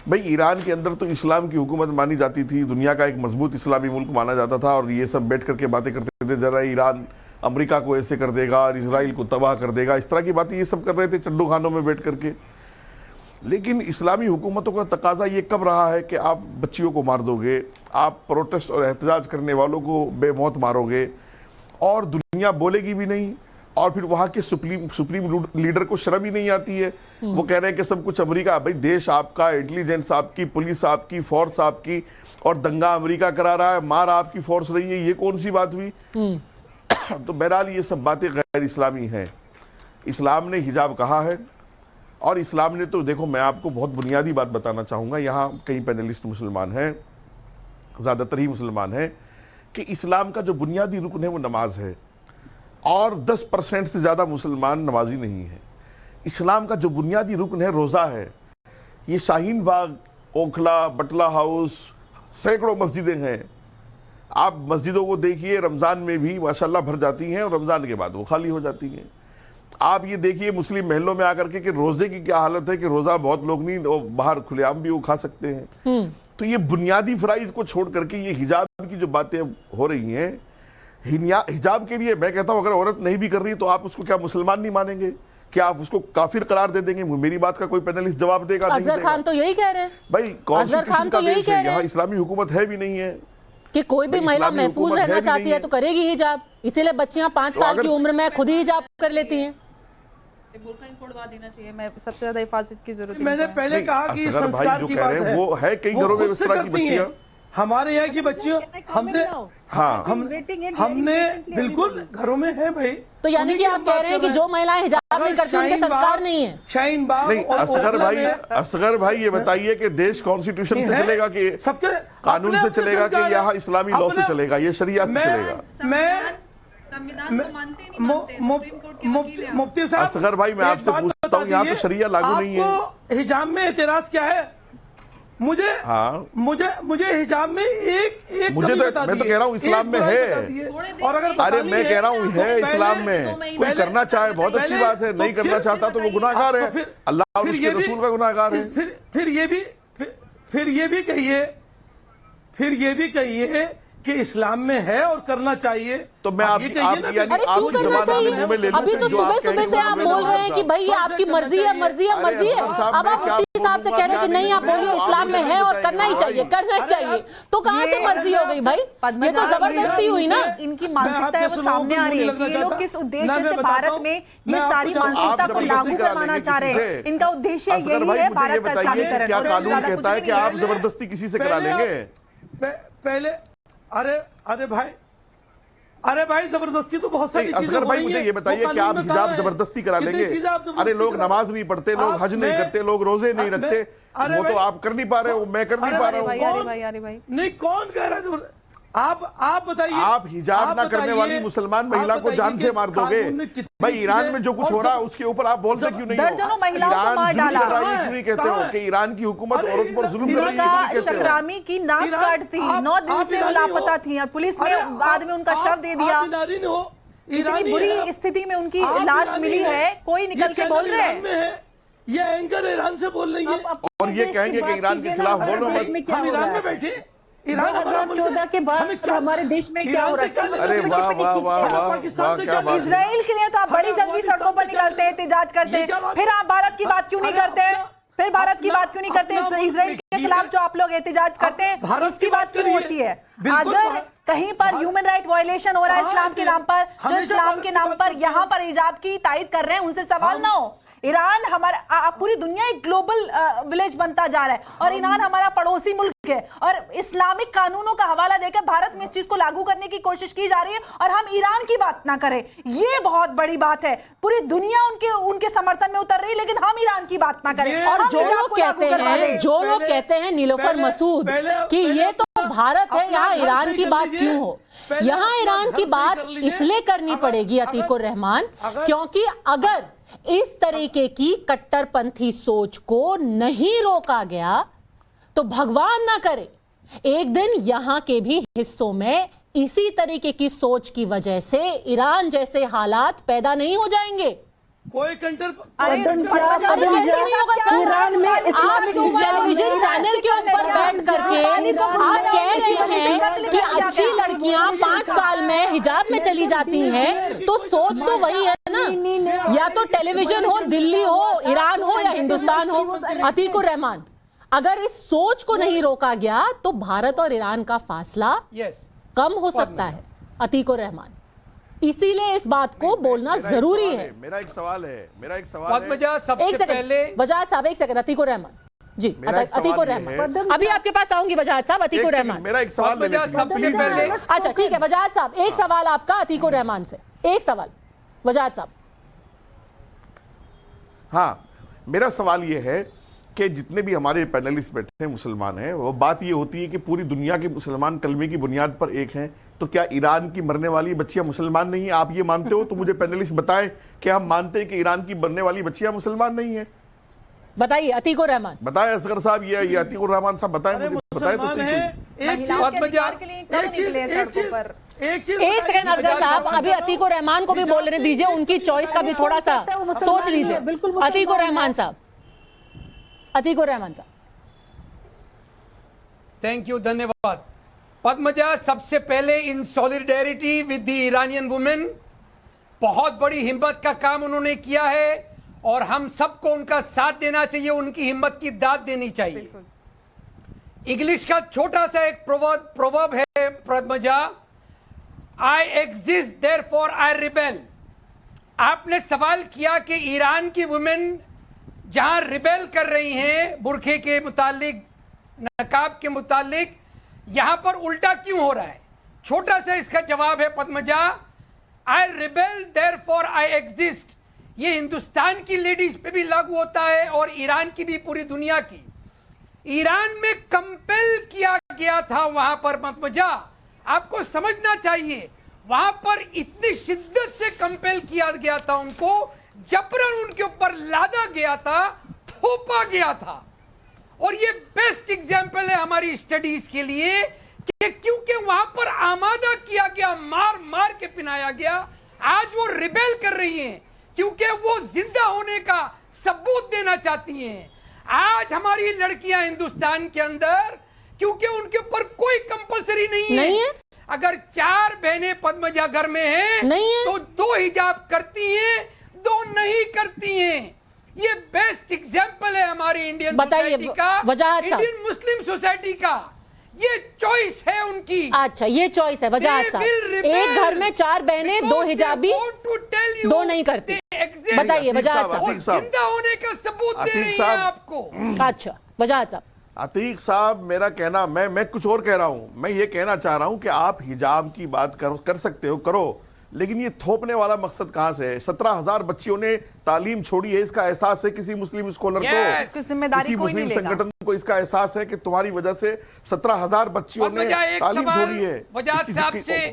भाई, ईरान के अंदर तो इस्लाम की हुकूमत मानी जाती थी, दुनिया का एक मजबूत इस्लामी मुल्क माना जाता था, और ये सब बैठ करके बातें करते थे, जरा ईरान अमेरिका को ऐसे कर देगा और इजराइल को तबाह कर देगा, इस तरह की बातें ये सब कर रहे थे चड्डू खानों में बैठ करके। लेकिन इस्लामी हुकूमतों का तकाजा ये कब रहा है कि आप बच्चियों को मार दोगे, आप प्रोटेस्ट और एहतजाज करने वालों को बेमौत मारोगे, और दुनिया बोलेगी भी नहीं, और फिर वहाँ के सुप्रीम लीडर को शर्म ही नहीं आती है। वो कह रहे हैं कि सब कुछ अमेरिका। भाई, देश आपका, इंटेलिजेंस आपकी, पुलिस आपकी, फोर्स आपकी, और दंगा अमेरिका करा रहा है, मार आपकी फोर्स रही है, ये कौन सी बात हुई? तो बहरहाल ये सब बातें गैर इस्लामी हैं। इस्लाम ने हिजाब कहा है, और इस्लाम ने तो, देखो, मैं आपको बहुत बुनियादी बात बताना चाहूँगा, यहाँ कई पैनलिस्ट मुसलमान हैं, ज़्यादातर ही मुसलमान हैं, कि इस्लाम का जो बुनियादी रुकन है वो नमाज है, और 10% से ज़्यादा मुसलमान नमाजी नहीं है। इस्लाम का जो बुनियादी रुकन है रोज़ा है। ये शाहीन बाग, ओखला, बटला हाउस, सैकड़ों मस्जिदें हैं। आप मस्जिदों को देखिए, रमज़ान में भी माशाल्लाह भर जाती हैं और रमज़ान के बाद वो खाली हो जाती हैं। आप ये देखिए मुस्लिम महलों में आकर के कि रोज़े की क्या हालत है, कि रोज़ा बहुत लोग नहीं, बाहर खुलेआम भी वो खा सकते हैं। तो ये बुनियादी फ़राइज़ को छोड़ करके ये हिजाब की जो बातें हो रही हैं, हिजाब के लिए मैं कहता हूं, अगर औरत नहीं भी कर रही तो आप उसको क्या मुसलमान नहीं मानेंगे? क्या आप उसको काफिर करार दे देंगे? मेरी बात का कोई पैनलिस्ट जवाब देगा नहीं देगा? अजहर खान तो यही कह रहे हैं भाई, कॉन्स्टिट्यूशन का देश है, यहाँ इस्लामी हुकूमत है भी नहीं है कि कोई भी महिला महफूज रहना चाहती है तो करेगी हिजाब, इसीलिए बच्चियां 5 साल की उम्र में खुद ही हिजाब कर लेती हैं। बुर्का ही छोड़वा देना चाहिए, मैं सबसे ज्यादा हिफाजत की जरूरत है। मैंने पहले कहा कि संस्कार की बात है, वो है कई घरों में इस तरह की बच्चियां, हमारे यहाँ की बच्चियों हमने हमने बिल्कुल घरों में है भाई। तो यानी कि आप कह रहे हैं कि जो महिलाएं हिजाब नहीं करती उनके संस्कार नहीं है? शाहीन बाग नहीं, असगर भाई ये बताइए कि देश कॉन्स्टिट्यूशन से चलेगा कि सबके कानून से चलेगा कि यहाँ इस्लामी लॉ से चलेगा, ये शरिया से चलेगा? मुफ्ती साहब, असगर भाई मैं आपसे पूछता हूँ, यहाँ तो शरिया लागू नहीं है। आपको हिजाब में एतराज क्या है? मुझे हिजाब में एक मुझे तो मैं तो कह रहा हूँ इस्लाम में है। और अगर अरे मैं कह रहा हूँ है इस्लाम में, कोई करना चाहे बहुत अच्छी बात है, नहीं करना चाहता तो वो गुनाहगार है, अल्लाह और उसके रसूल का गुनाहगार है। फिर ये भी कहिए कि इस्लाम में है और करना चाहिए। तो मैं आप क्यों करना चाहिए? अभी तो सुबह सुबह से आप बोल रहे हैं कि भाई ये आपकी मर्जी है, मर्जी है, मर्जी है। अब आप मुफ्ती साहब से कह रहे हैं कि नहीं, आप बोलिए इस्लाम में है और करना ही चाहिए, करना ही चाहिए। तो कहाँ से मर्जी हो गई भाई? ये तो जबरदस्ती हुई ना। इनकी मानसिकता है वो सामने आ रही है कि ये लोग किस उद्देश्य से भारत में ये सारी मानसिकता को लागू करवाना चाह रहे हैं। इनका उद्देश्य यही है भारत का इस्लामीकरण। क्या कानून कहता है कि आप जबरदस्ती किसी से करा लेंगे? पहले अरे भाई जबरदस्ती तो बहुत सारी चीजें असगर भाई मुझे ये बताइए कि आप हिजाब जबरदस्ती करा लेंगे? अरे लोग नमाज नहीं पढ़ते, लोग हज नहीं करते, लोग रोजे नहीं रखते, वो तो आप कर नहीं पा रहे हो, मैं कर नहीं पा रहा हूँ। नहीं, कौन कह रहा है जबरदस्ती? आप बताइए। आप हिजाब ना करने वाली मुसलमान महिला को जान से मार दोगे? भाई ईरान में जो कुछ हो रहा है उसके ऊपर आप बोलते क्यों नहीं हो? ईरान जुल्म कर रहा है क्यों नहीं कहते हो कि ईरान की हुकूमत औरत पर जुल्म कर रही है क्यों नहीं कहते हो? शक्रामी की नाक काट थी, 9 दिन से वो लापता थी और पुलिस ने बाद में उनका शव दे दिया। इतनी बुरी स्थिति में उनकी लाश मिली है, कोई निकल के बोल रहे हैं। ये एंकर ईरान से बोल रही है और ये कहेंगे कि ईरान के खिलाफ बोलो मत। हम ईरान में बैठे, ईरान 2014 के बाद हमारे देश में क्या हो रहा है? अरे वाह वाह वाह वाह, क्या बात है। इजराइल के लिए तो आप बड़ी जल्दी सड़कों पर निकलते हैं, एहतजाज करते हैं, फिर आप भारत की बात क्यों नहीं करते हैं? फिर भारत की बात क्यों नहीं करते? इजराइल के खिलाफ जो आप लोग एहतजाज करते हैं, भारत की बात क्यों होती है? अगर कहीं पर ह्यूमन राइट वायलेशन हो रहा है इस्लाम के नाम पर, जो इस्लाम के नाम पर यहाँ पर हिजाब की तायद कर रहे हैं, उनसे सवाल ना हो। ईरान हमारा पूरी दुनिया एक ग्लोबल विलेज बनता जा रहा है और ईरान हमारा पड़ोसी मुल्क है और इस्लामिक कानूनों का हवाला देकर भारत में इस चीज को लागू करने की कोशिश की जा रही है और हम ईरान की बात ना करें, ये बहुत बड़ी बात है। पूरी दुनिया उनके समर्थन में उतर रही है, लेकिन हम ईरान की बात ना करें। और जो लोग कहते हैं नीलोफर मसूद कि ये तो भारत है, यहाँ ईरान की बात क्यों हो? यहाँ ईरान की बात इसलिए करनी पड़ेगी अतीकुर रहमान, क्योंकि अगर इस तरीके की कट्टरपंथी सोच को नहीं रोका गया तो भगवान ना करे एक दिन यहां के भी हिस्सों में इसी तरीके की सोच की वजह से ईरान जैसे हालात पैदा नहीं हो जाएंगे। कोई कंटर आप टेलीविजन चैनल के ऊपर बैठ करके आप कह रहे हैं कि अच्छी लड़कियां 5 साल में हिजाब में चली जाती हैं, तो सोच तो वही है ना। या तो टेलीविजन हो, दिल्ली हो, ईरान हो या हिंदुस्तान हो। अतीकुर रहमान, अगर इस सोच को नहीं रोका गया तो भारत और ईरान का फासला कम हो सकता है। अतीकुर रहमान, इसीलिए इस बात को बोलना जरूरी है। मेरा एक सवाल है सबसे पहले वजाहत साहब, एक सेकंड। अतीकुर रहमान जी, अतीकुर रहमान, अभी आपके पास आऊंगी। वजाहत साहब, अतीकुर रहमान, मेरा एक सवाल सबसे पहले। अच्छा ठीक है, वजाहत साहब एक सवाल आपका अतीकुर रहमान से, एक सवाल वजाहत साहब। हाँ, मेरा सवाल यह है कि जितने भी हमारे पैनलिस्ट बैठे हैं मुसलमान हैं, वो बात ये होती है कि पूरी दुनिया के मुसलमान कलमे की बुनियाद पर एक हैं, तो क्या ईरान की मरने वाली बच्चियां मुसलमान नहीं है? आप ये मानते हो तो मुझे पैनलिस्ट बताएं कि हम मानते हैं कि ईरान की मरने वाली बच्चियां मुसलमान नहीं है? बताइए अतीकुर रहमान। बताएं असगर साहब, ये अतीकुर रहमान साहब बताएं मुझे, बताएं तो सही। एक सेकंड असगर साहब, अभी अतीकुर रहमान को भी बोलने दीजिए, उनकी चॉइस का भी थोड़ा सा सोच लीजिए। अतीकुर रहमान साहब, अतीकुर रहमान साहब। थैंक यू, धन्यवाद। पद्मजा, सबसे पहले in solidarity with the Iranian women, बहुत बड़ी हिम्मत का काम उन्होंने किया है और हम सबको उनका साथ देना चाहिए, उनकी हिम्मत की दाद देनी चाहिए। इंग्लिश का छोटा सा एक प्रोवर्ब है Padmaja, I exist therefore I rebel. आपने सवाल किया कि ईरान की वुमेन जहां रिबेल कर रही हैं बुरखे के मुतालिक, नकाब के मुतालिक, यहां पर उल्टा क्यों हो रहा है? छोटा सा इसका जवाब है पद्मजा, आई रिबेल देयरफॉर आई एग्जिस्ट। ये हिंदुस्तान की लेडीज पे भी लागू होता है और ईरान की भी, पूरी दुनिया की। ईरान में कंपेल किया गया था वहां पर पद्मजा, आपको समझना चाहिए, वहां पर इतनी शिद्दत से कंपेल किया गया था, उनको जबरन उनके ऊपर लादा गया था, थोपा गया था। और ये बेस्ट एग्जाम्पल है हमारी स्टडीज के लिए कि क्योंकि वहां पर आमादा किया गया, मार मार के पिनाया गया, आज वो रिबेल कर रही हैं क्योंकि वो जिंदा होने का सबूत देना चाहती हैं। आज हमारी लड़कियां हिंदुस्तान के अंदर, क्योंकि उनके ऊपर कोई कंपलसरी नहीं है। अगर 4 बहनें पद्मजा घर में हैं तो 2 हिजाब करती हैं, 2 नहीं करती हैं। ये बेस्ट एग्जाम्पल है हमारी इंडियन सोसाइटी का, इंडियन मुस्लिम सोसाइटी का। ये चॉइस है उनकी। अच्छा, ये चॉइस है। वजाहत साहब, एक घर में 4 बहनें, 2 हिजाबी, 2 नहीं करती। बताइए वजाहत साहब। जिंदा होने का सबूत दे रही है आपको। अच्छा वजाहत साहब। अतीक साहब, मेरा कहना, मैं कुछ और कह रहा हूं। मैं ये कहना चाह रहा हूं कि आप हिजाब की बात कर सकते हो, करो, लेकिन ये थोपने वाला मकसद कहां से है? 17,000 बच्चियों ने तालीम छोड़ी है, इसका एहसास है किसी मुस्लिम स्कॉलर को, किसी मुस्लिम संगठन को इसका एहसास है कि तुम्हारी वजह से 17,000 बच्चियों ने तालीम छोड़ी है।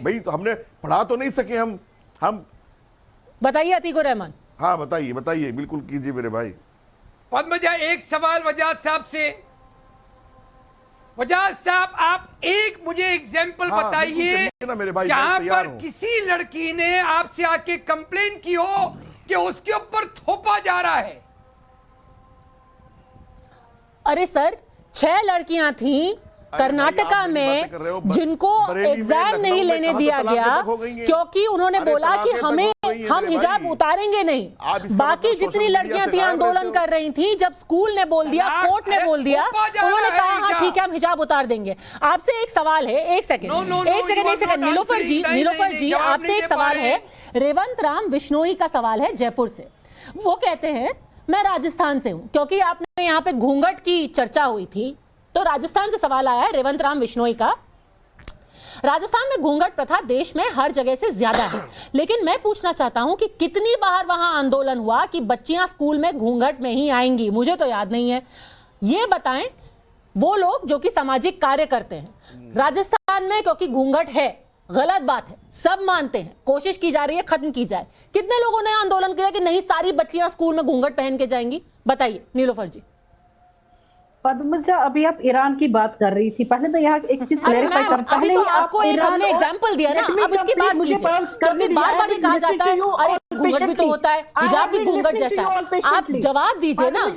भाई तो हमने पढ़ा तो नहीं सके हम। बताइए अतीकुर रहमान। हाँ बताइए, बिल्कुल कीजिए मेरे भाई। पद्मजा, एक सवाल वजाहत साहब से। वजाहत साहब, आप एक मुझे एग्जाम्पल बताइए जहां पर किसी लड़की ने आपसे आके कंप्लेन की हो कि उसके ऊपर थोपा जा रहा है। अरे सर, 6 लड़कियां थीं कर्नाटका में जिनको एग्जाम नहीं लेने दिया गया क्योंकि उन्होंने बोला कि हम हिजाब उतारेंगे नहीं। बाकी जितनी लड़कियां थी आंदोलन कर रही थी, जब स्कूल ने बोल दिया, कोर्ट ने बोल दिया, उन्होंने कहा हाँ ठीक है हम हिजाब उतार देंगे। आपसे एक सवाल है, एक सेकंड नीलोफर जी आपसे एक सवाल है। रेवंत राम बिश्नोई का सवाल है जयपुर से। वो कहते हैं मैं राजस्थान से हूं, क्योंकि आपने यहाँ पे घूंघट की चर्चा हुई थी तो राजस्थान से सवाल आया है रेवंत राम बिश्नोई का। राजस्थान में घूंघट प्रथा देश में हर जगह से ज्यादा है, लेकिन मैं पूछना चाहता हूं कि कितनी बार वहां आंदोलन हुआ कि बच्चियां स्कूल में घूंघट में ही आएंगी? मुझे तो याद नहीं है। ये बताएं वो लोग जो कि सामाजिक कार्य करते हैं राजस्थान में, क्योंकि घूंघट है, गलत बात है, सब मानते हैं, कोशिश की जा रही है खत्म की जाए। कितने लोगों ने आंदोलन किया कि नहीं सारी बच्चियां स्कूल में घूंघट पहन के जाएंगी? बताइए नीलोफर जी। पद्मजा, अभी आप ईरान की बात कर रही थी, पहले मैं यहाँ एक चीज क्लैरिफाई कर, पहले तो आपको एक हमने एग्जांपल दिया ना, अब उसकी बात कीजिए, क्योंकि बार-बार ये कहा जाता है अरे घूंघट भी तो होता है, हिजाब भी घूंघट जैसा है। आप जवाब दीजिए ना।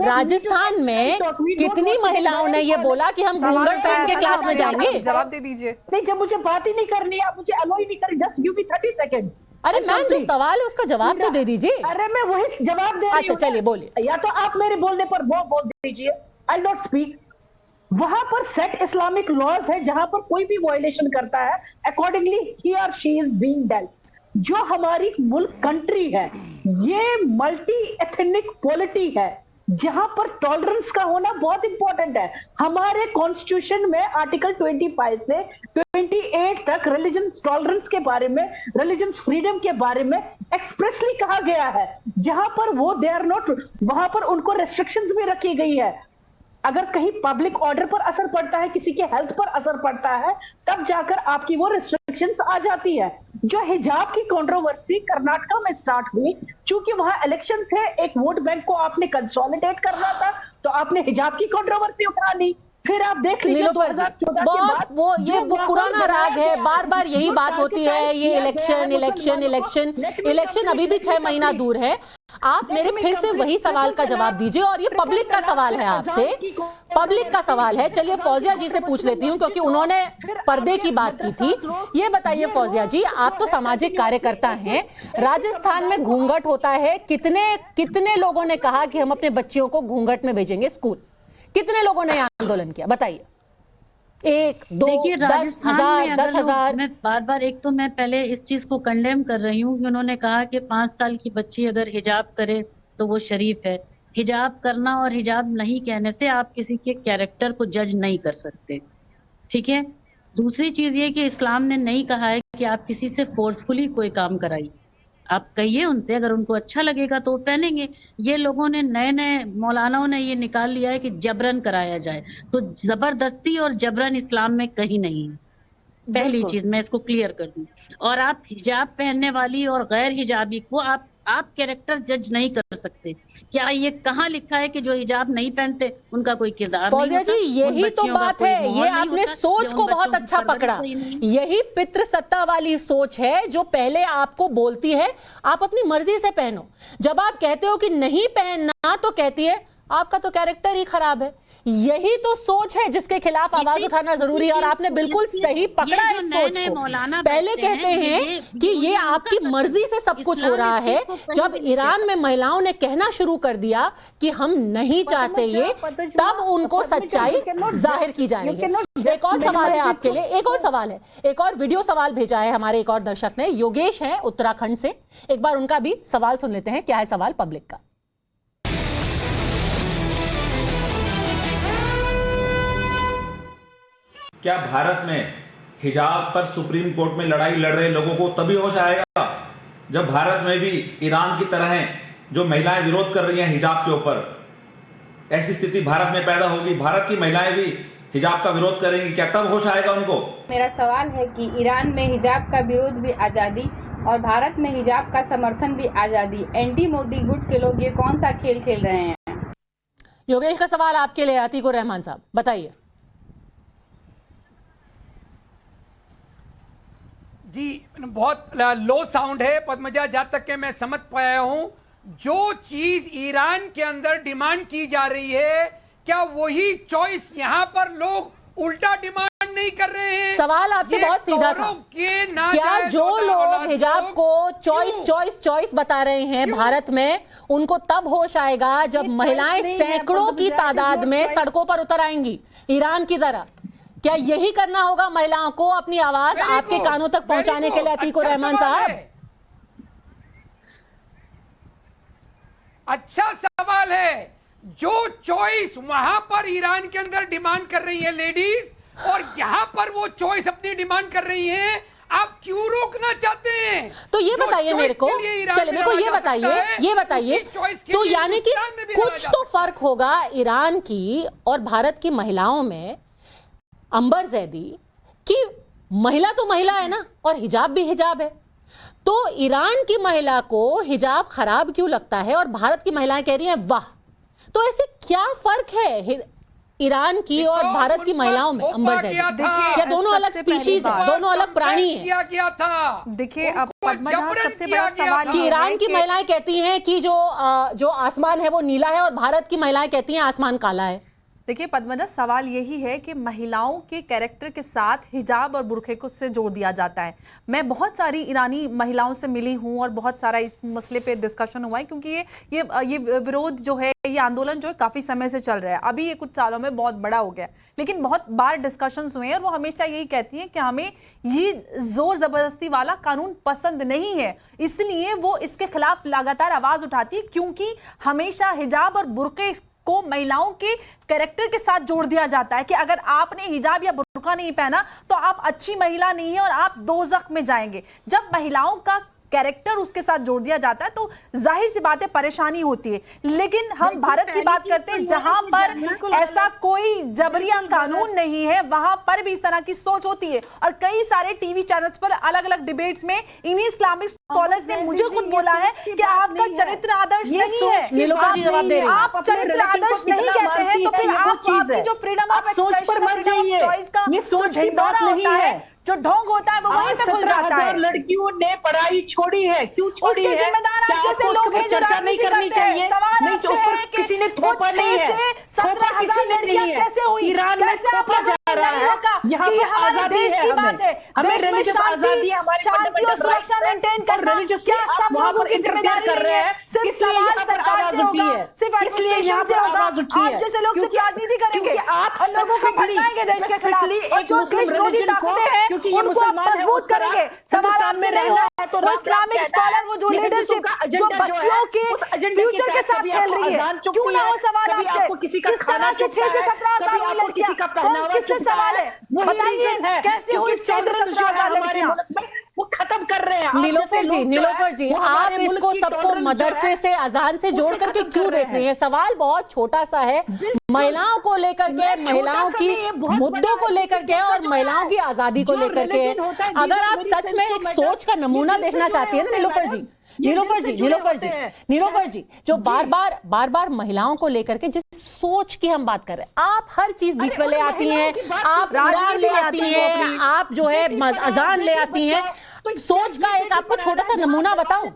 राजस्थान में कितनी महिलाओं ने ये बोला कि हम घूंघट पहन के क्लास में जाएंगे? जवाब दे दीजिए। नहीं, जब मुझे बात ही नहीं करनी है, आप मुझे अलो ही नहीं करें, जस्ट गिव मी 30 सेकंड्स। अरे मैम, जो सवाल है उसका जवाब तो दे दीजिए। अरे मैं वही जवाब दे रही हूं। अच्छा चलिए बोलिए। या तो आप मेरे बोलने पर वो बोल दीजिए, आई नॉट स्पीक। वहां पर सेट इस्लामिक लॉज है, जहां पर कोई भी वायलेशन करता है अकॉर्डिंगली ही और शी इज बीइंग डेल्ट। जो हमारी मुल्क कंट्री है, ये मल्टी एथनिक पॉलिटी है, जहां पर टॉलरेंस का होना बहुत इंपॉर्टेंट है। हमारे कॉन्स्टिट्यूशन में आर्टिकल 25 से 28 तक रिलीजन टॉलरेंस के बारे में, रिलीजन फ्रीडम के बारे में एक्सप्रेसली कहा गया है, जहां पर वो दे आर नॉट, वहां पर उनको रेस्ट्रिक्शंस भी रखी गई है। अगर कहीं पब्लिक ऑर्डर पर असर पड़ता है, किसी के हेल्थ पर असर पड़ता है, तब जाकर आपकी वो रिस्ट्रिक्शंस आ जाती है। जो हिजाब की कंट्रोवर्सी कर्नाटका में स्टार्ट हुई, चूंकि वहां इलेक्शन थे, एक वोट बैंक को आपने कंसोलिडेट करना था, तो आपने हिजाब की कंट्रोवर्सी उठा ली। फिर आप देख लीजिए 2014 के बाद वो पुराना राग है, बार बार यही बात होती है, ये इलेक्शन अभी भी 6 महीना दूर है। आप मेरे फिर से वही सवाल का जवाब दीजिए, और ये पब्लिक का सवाल है आपसे, पब्लिक का सवाल है। चलिए फौजिया जी से पूछ लेती हूँ, क्योंकि उन्होंने पर्दे की बात की थी। ये बताइए फौजिया जी, आप तो सामाजिक कार्यकर्ता हैं, राजस्थान में घूंघट होता है, कितने लोगों ने कहा कि हम अपने बच्चियों को घूंघट में भेजेंगे स्कूल? कितने लोगों ने आंदोलन किया? बताइए। 1, 2, 10 हजार, 10 हजार। मैं बार एक तो मैं पहले इस चीज को कंडेम कर रही हूँ कि उन्होंने कहा कि 5 साल की बच्ची अगर हिजाब करे तो वो शरीफ है। हिजाब करना और हिजाब नहीं कहने से आप किसी के कैरेक्टर को जज नहीं कर सकते, ठीक है? दूसरी चीज ये कि इस्लाम ने नहीं कहा है कि आप किसी से फोर्सफुली कोई काम कराइए। आप कहिए उनसे, अगर उनको अच्छा लगेगा तो वो पहनेंगे। ये लोगों ने नए मौलानाओं ने ये निकाल लिया है कि जबरन कराया जाए, तो जबरदस्ती और जबरन इस्लाम में कहीं नहीं है। पहली चीज मैं इसको क्लियर कर दूं। और आप हिजाब पहनने वाली और गैर हिजाबी को आप कैरेक्टर जज नहीं कर सकते। क्या ये कहाँ लिखा है कि जो हिजाब नहीं पहनते उनका कोई किरदार नहीं होता? जी यही तो बात है, ये आपने सोच को बहुत अच्छा पकड़ा। यही पितृ सत्ता वाली सोच है जो पहले आपको बोलती है आप अपनी मर्जी से पहनो, जब आप कहते हो कि नहीं पहनना तो कहती है आपका तो कैरेक्टर ही खराब है। यही तो सोच है जिसके खिलाफ आवाज उठाना जरूरी है, और आपने बिल्कुल सही पकड़ा इस सोच को। पहले कहते हैं कि ये आपकी मर्जी से सब कुछ हो रहा है, जब ईरान में महिलाओं ने कहना शुरू कर दिया कि हम नहीं चाहते ये, तब उनको सच्चाई जाहिर की जाएगी। एक और सवाल है आपके लिए, एक और सवाल है, एक और वीडियो सवाल भेजा है हमारे एक और दर्शक ने, योगेश है उत्तराखंड से। एक बार उनका भी सवाल सुन लेते हैं, क्या है सवाल पब्लिक का। क्या भारत में हिजाब पर सुप्रीम कोर्ट में लड़ाई लड़ रहे लोगों को तभी होश आएगा जब भारत में भी ईरान की तरह जो महिलाएं विरोध कर रही हैं हिजाब के ऊपर, ऐसी स्थिति भारत में पैदा होगी, भारत की महिलाएं भी हिजाब का विरोध करेंगी, क्या तब होश आएगा उनको? मेरा सवाल है कि ईरान में हिजाब का विरोध भी आजादी और भारत में हिजाब का समर्थन भी आजादी, एंटी मोदी गुट के लोग ये कौन सा खेल खेल रहे हैं? योगेश का सवाल आपके लिए, अतीकुर रहमान साहब बताइए। जी बहुत लो साउंड है पद्मजा, जहां तक के मैं समझ पाया हूं, जो चीज ईरान के अंदर डिमांड की जा रही है, क्या वही चॉइस यहां पर लोग उल्टा डिमांड नहीं कर रहे हैं? सवाल आपसे बहुत सीधा था, क्या जो लोग हिजाब को चॉइस बता रहे हैं भारत में, उनको तब होश आएगा जब महिलाएं सैकड़ों की तादाद में सड़कों पर उतर आएंगी ईरान की तरह? क्या यही करना होगा महिलाओं को, अपनी आवाज आपके कानों तक पहुंचाने के लिए? अतीकुर रहमान साहब, अच्छा सवाल है। जो चॉइस वहां पर ईरान के अंदर डिमांड कर रही है लेडीज, और यहां पर वो चॉइस अपनी डिमांड कर रही है, आप क्यों रोकना चाहते हैं? तो ये बताइए मेरे को, चलिए मेरे को ये बताइए तो यानी कि कुछ तो फर्क होगा ईरान की और भारत की महिलाओं में, अंबर जैदी, कि महिला तो महिला है ना, और हिजाब भी हिजाब है। तो ईरान की महिला को हिजाब खराब क्यों लगता है और भारत की महिलाएं कह रही हैं वाह? तो ऐसे क्या फर्क है ईरान की और भारत की महिलाओं में? अंबर जैदी, क्या दोनों अलग स्पीशीज है, दोनों अलग प्राणी है? देखिए अब सबसे बड़ा सवाल कि ईरान की महिलाएं कहती हैं कि जो आसमान है वो नीला है, और भारत की महिलाएं कहती हैं आसमान काला है। देखिए पद्मजा, सवाल यही है कि महिलाओं के कैरेक्टर के साथ हिजाब और बुर्के को से जोड़ दिया जाता है। मैं बहुत सारी ईरानी महिलाओं से मिली हूं और बहुत सारा इस मसले पे डिस्कशन हुआ है, क्योंकि ये विरोध जो है, ये आंदोलन जो है काफी समय से चल रहा है। अभी ये कुछ सालों में बहुत बड़ा हो गया, लेकिन बहुत बार डिस्कशंस हुए हैं और वो हमेशा यही कहती हैं कि हमें ये जोर जबरदस्ती वाला कानून पसंद नहीं है, इसलिए वो इसके खिलाफ लगातार आवाज उठाती है, क्योंकि हमेशा हिजाब और बुर्के को महिलाओं के कैरेक्टर के साथ जोड़ दिया जाता है कि अगर आपने हिजाब या बुर्का नहीं पहना तो आप अच्छी महिला नहीं है और आप दोज़ख में जाएंगे। जब महिलाओं का कैरेक्टर उसके साथ जोड़ दिया जाता है तो जाहिर सी बात है परेशानी होती है। लेकिन हम भारत की बात करते हैं जहां पर ऐसा कोई जबरिया कानून नहीं है, वहां पर भी इस तरह की सोच होती है। और कई सारे टीवी चैनल्स पर अलग अलग डिबेट्स में इन्हीं इस्लामिक स्कॉलर्स ने मुझे खुद बोला है कि आपका चरित्र आदर्श नहीं है, आप चरित्र आदर्श नहीं कहते हैं, तो फिर आप जो फ्रीडम ऑफ एक्सप्रेशन, चॉइस का झंडोरा होता है, जो ढोंग होता है, वो वहीं पे खुल जाता है। लड़कियों ने पढ़ाई छोड़ी है, क्यों छोड़ी है? क्या आपको उस पर चर्चा नहीं करनी चाहिए? नहीं, उस पर किसी ने थोपा नहीं है, थोपा किसी ने नहीं है। ईरान में थोपा जा रहा है, यहाँ पे आजादी है, हमें रिलीजियस आजादी है, हमारे शांति और सुरक्षा मेंटेन करना, क्या सब लोगों की जिम्मेदारी कर रहे हैं? सिर्फ सवाल सरकार से होगा, सिर्फ एडमिनिस्ट्रेशन से होगा। आप जैसे लोग सिर्फ राजनीति करेंगे और लोगों को भटकाएंगे देश के खिलाफ, और जो विरोधी ताकतें हैं उनको आप मजबूत करेंगे। सवाल आपसे नहीं हुआ तो इस्लामिक स्कॉलर, वो जो लीडरशिप जो बच्चियों के फ्यूचर के साथ खेल रही है, क्यों ना हो सवाल आपसे? किस तरह से 6 से 17 साल की लड़कियां किससे आपसे सवाल है, बताइए कैसे हुई 14-17 लड़कियां वो खत्म कर रहे हैं। नीलोफर जी आप इसको सबको मदरसे से अजान से जोड़ करके क्यों देख रही हैं? सवाल बहुत छोटा सा है, महिलाओं को लेकर के, महिलाओं की मुद्दों को लेकर के और महिलाओं की आजादी को लेकर के। अगर आप सच में एक सोच का नमूना देखना चाहती है ना नीलोफर जी, जो बार बार महिलाओं को लेकर के जिस सोच की हम बात कर रहे हैं, आप हर चीज बीच में ले आती हैं, आप ईरान ले आती हैं, आप जो है अजान ले आती हैं। सोच का एक आपको छोटा सा नमूना बताऊं,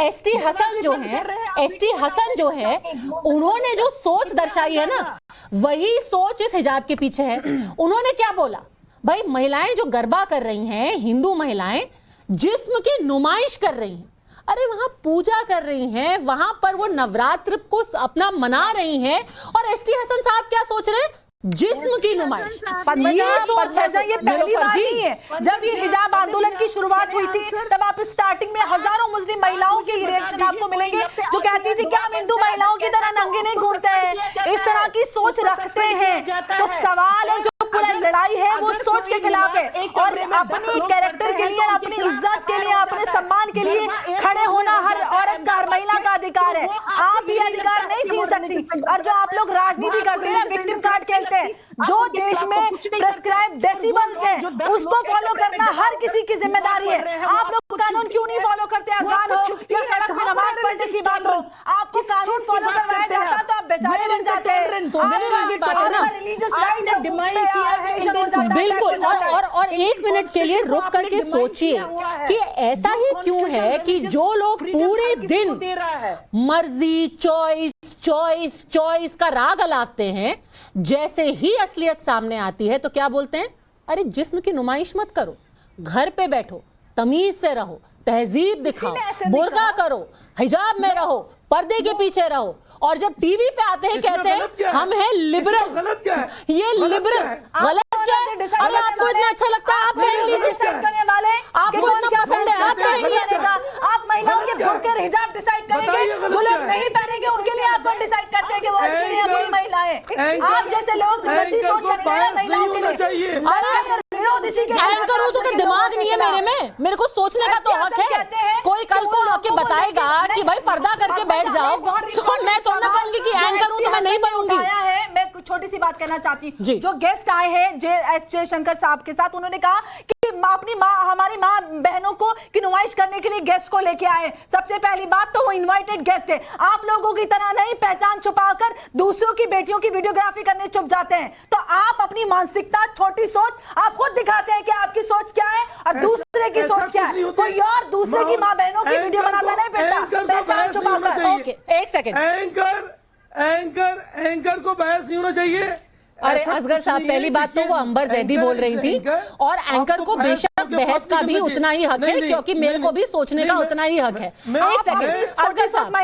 एसटी हसन जो है उन्होंने जो सोच दर्शाई है ना, वही सोच इस हिजाब के पीछे है। उन्होंने क्या बोला, भाई महिलाएं जो गरबा कर रही हैं, हिंदू महिलाएं जिस्म की नुमाइश कर रही हैं, अरे वहां पूजा कर रही हैं, वहां पर वो नवरात्र को अपना मना रही हैं, और एसटी हसन साहब क्या सोच रहे हैं, जिस्म की नुमाइश। ये सोच है, ये पहली बात नहीं है। जब ये हिजाब आंदोलन की शुरुआत हुई थी तब आप स्टार्टिंग में हजारों मुस्लिम महिलाओं के रिएक्शन आपको मिलेंगे जो कहती थी क्या हम हिंदू महिलाओं की तरह नंगे नहीं घूमते हैं, इस तरह की सोच रखते हैं। तो सवाल है, जो पूरा लड़ाई है वो सोच के खिलाफ है, और अपनी कैरेक्टर के लिए, अपनी इज्जत के लिए, अपने सम्मान के लिए खड़े होना हर औरत का, हर महिला का अधिकार है। आप ये अधिकार नहीं छीन सकती। और जो आप लोग राजनीति करते हैं, विक्टिम कार्ड खेलते हैं, जो देश में प्रेस्क्राइब डेसिबल्स हैं उसको फॉलो करना हर किसी की जिम्मेदारी है। आप लोग कानून क्यों नहीं फॉलो करते? अजान हो या सड़क में नमाज पढ़ने की बात हो, आपको कानून फॉलो करवाया जाता तो आप बेचारे बन जाते हैं। बिल्कुल। और 1 मिनट के लिए रुक करके सोचिए कि ऐसा ही क्यों है कि जो लोग पूरे दिन मर्जी, चॉइस का राग अलापते हैं, जैसे ही असलियत सामने आती है तो क्या बोलते हैं, अरे जिस्म की नुमाइश मत करो, घर पे बैठो, तमीज से रहो, तहजीब दिखाओ, बुर्का करो, हिजाब में रहो, पर्दे के पीछे रहो। और जब टीवी पे आते हैं कहते हैं हम हैं लिबरल। गलत क्या है? ये लिबरल गलत क्या है? अगर आपको इतना अच्छा लगता है आप पहन लीजिए, आपको इतना पसंद है आप पहनिए। आप महिलाओं के बुर्के और हिजाब डिसाइड करेंगे, जो लोग नहीं पहनेंगे उनके लिए आप डिसाइड करते हैं कि वो अच्छी है बुरी महिलाएं। आप जैसे लोग सोच सकते हैं महिलाओं के लिए। एंकर हूं तो क्या दिमाग नहीं है मेरे को सोचने का तो हक है। कोई कल को आके बताएगा कि भाई पर्दा करके बैठ जाओ, तो मैं तो ना कहूंगी कि एंकर हूं तो मैं नहीं बनूंगी। मैं छोटी सी बात कहना चाहती हूँ, जो गेस्ट आए हैं जे शंकर साहब के साथ, उन्होंने कहा कि अपनी माँ, हमारी माँ बहनों को की नुमाइश करने के लिए गेस्ट को लेके आए। सबसे पहली बात तो वो इनवाइटेड गेस्ट है। आप लोगों की तरह नहीं पहचान छुपाकर दूसरों की बेटियों की वीडियोग्राफी करने चुप जाते हैं। तो आप अपनी मानसिकता, छोटी सोच आप खुद दिखाते हैं कि आपकी सोच क्या है और दूसरे की सोच क्या है। कोई और दूसरे की माँ बहनों की वीडियो बनाता नहीं फिरता पहचान छुपाकर। ओके, एक सेकंड। एंकर को बहस नहीं होना चाहिए। अरे असगर साहब, पहली बात तो वो अंबर जैदी बोल रही थी, और एंकर को बेशक बहस का भी उतना ही हक है, क्योंकि मेरे को भी सोचने का उतना ही हक है। एक सेकंड असगर साहब,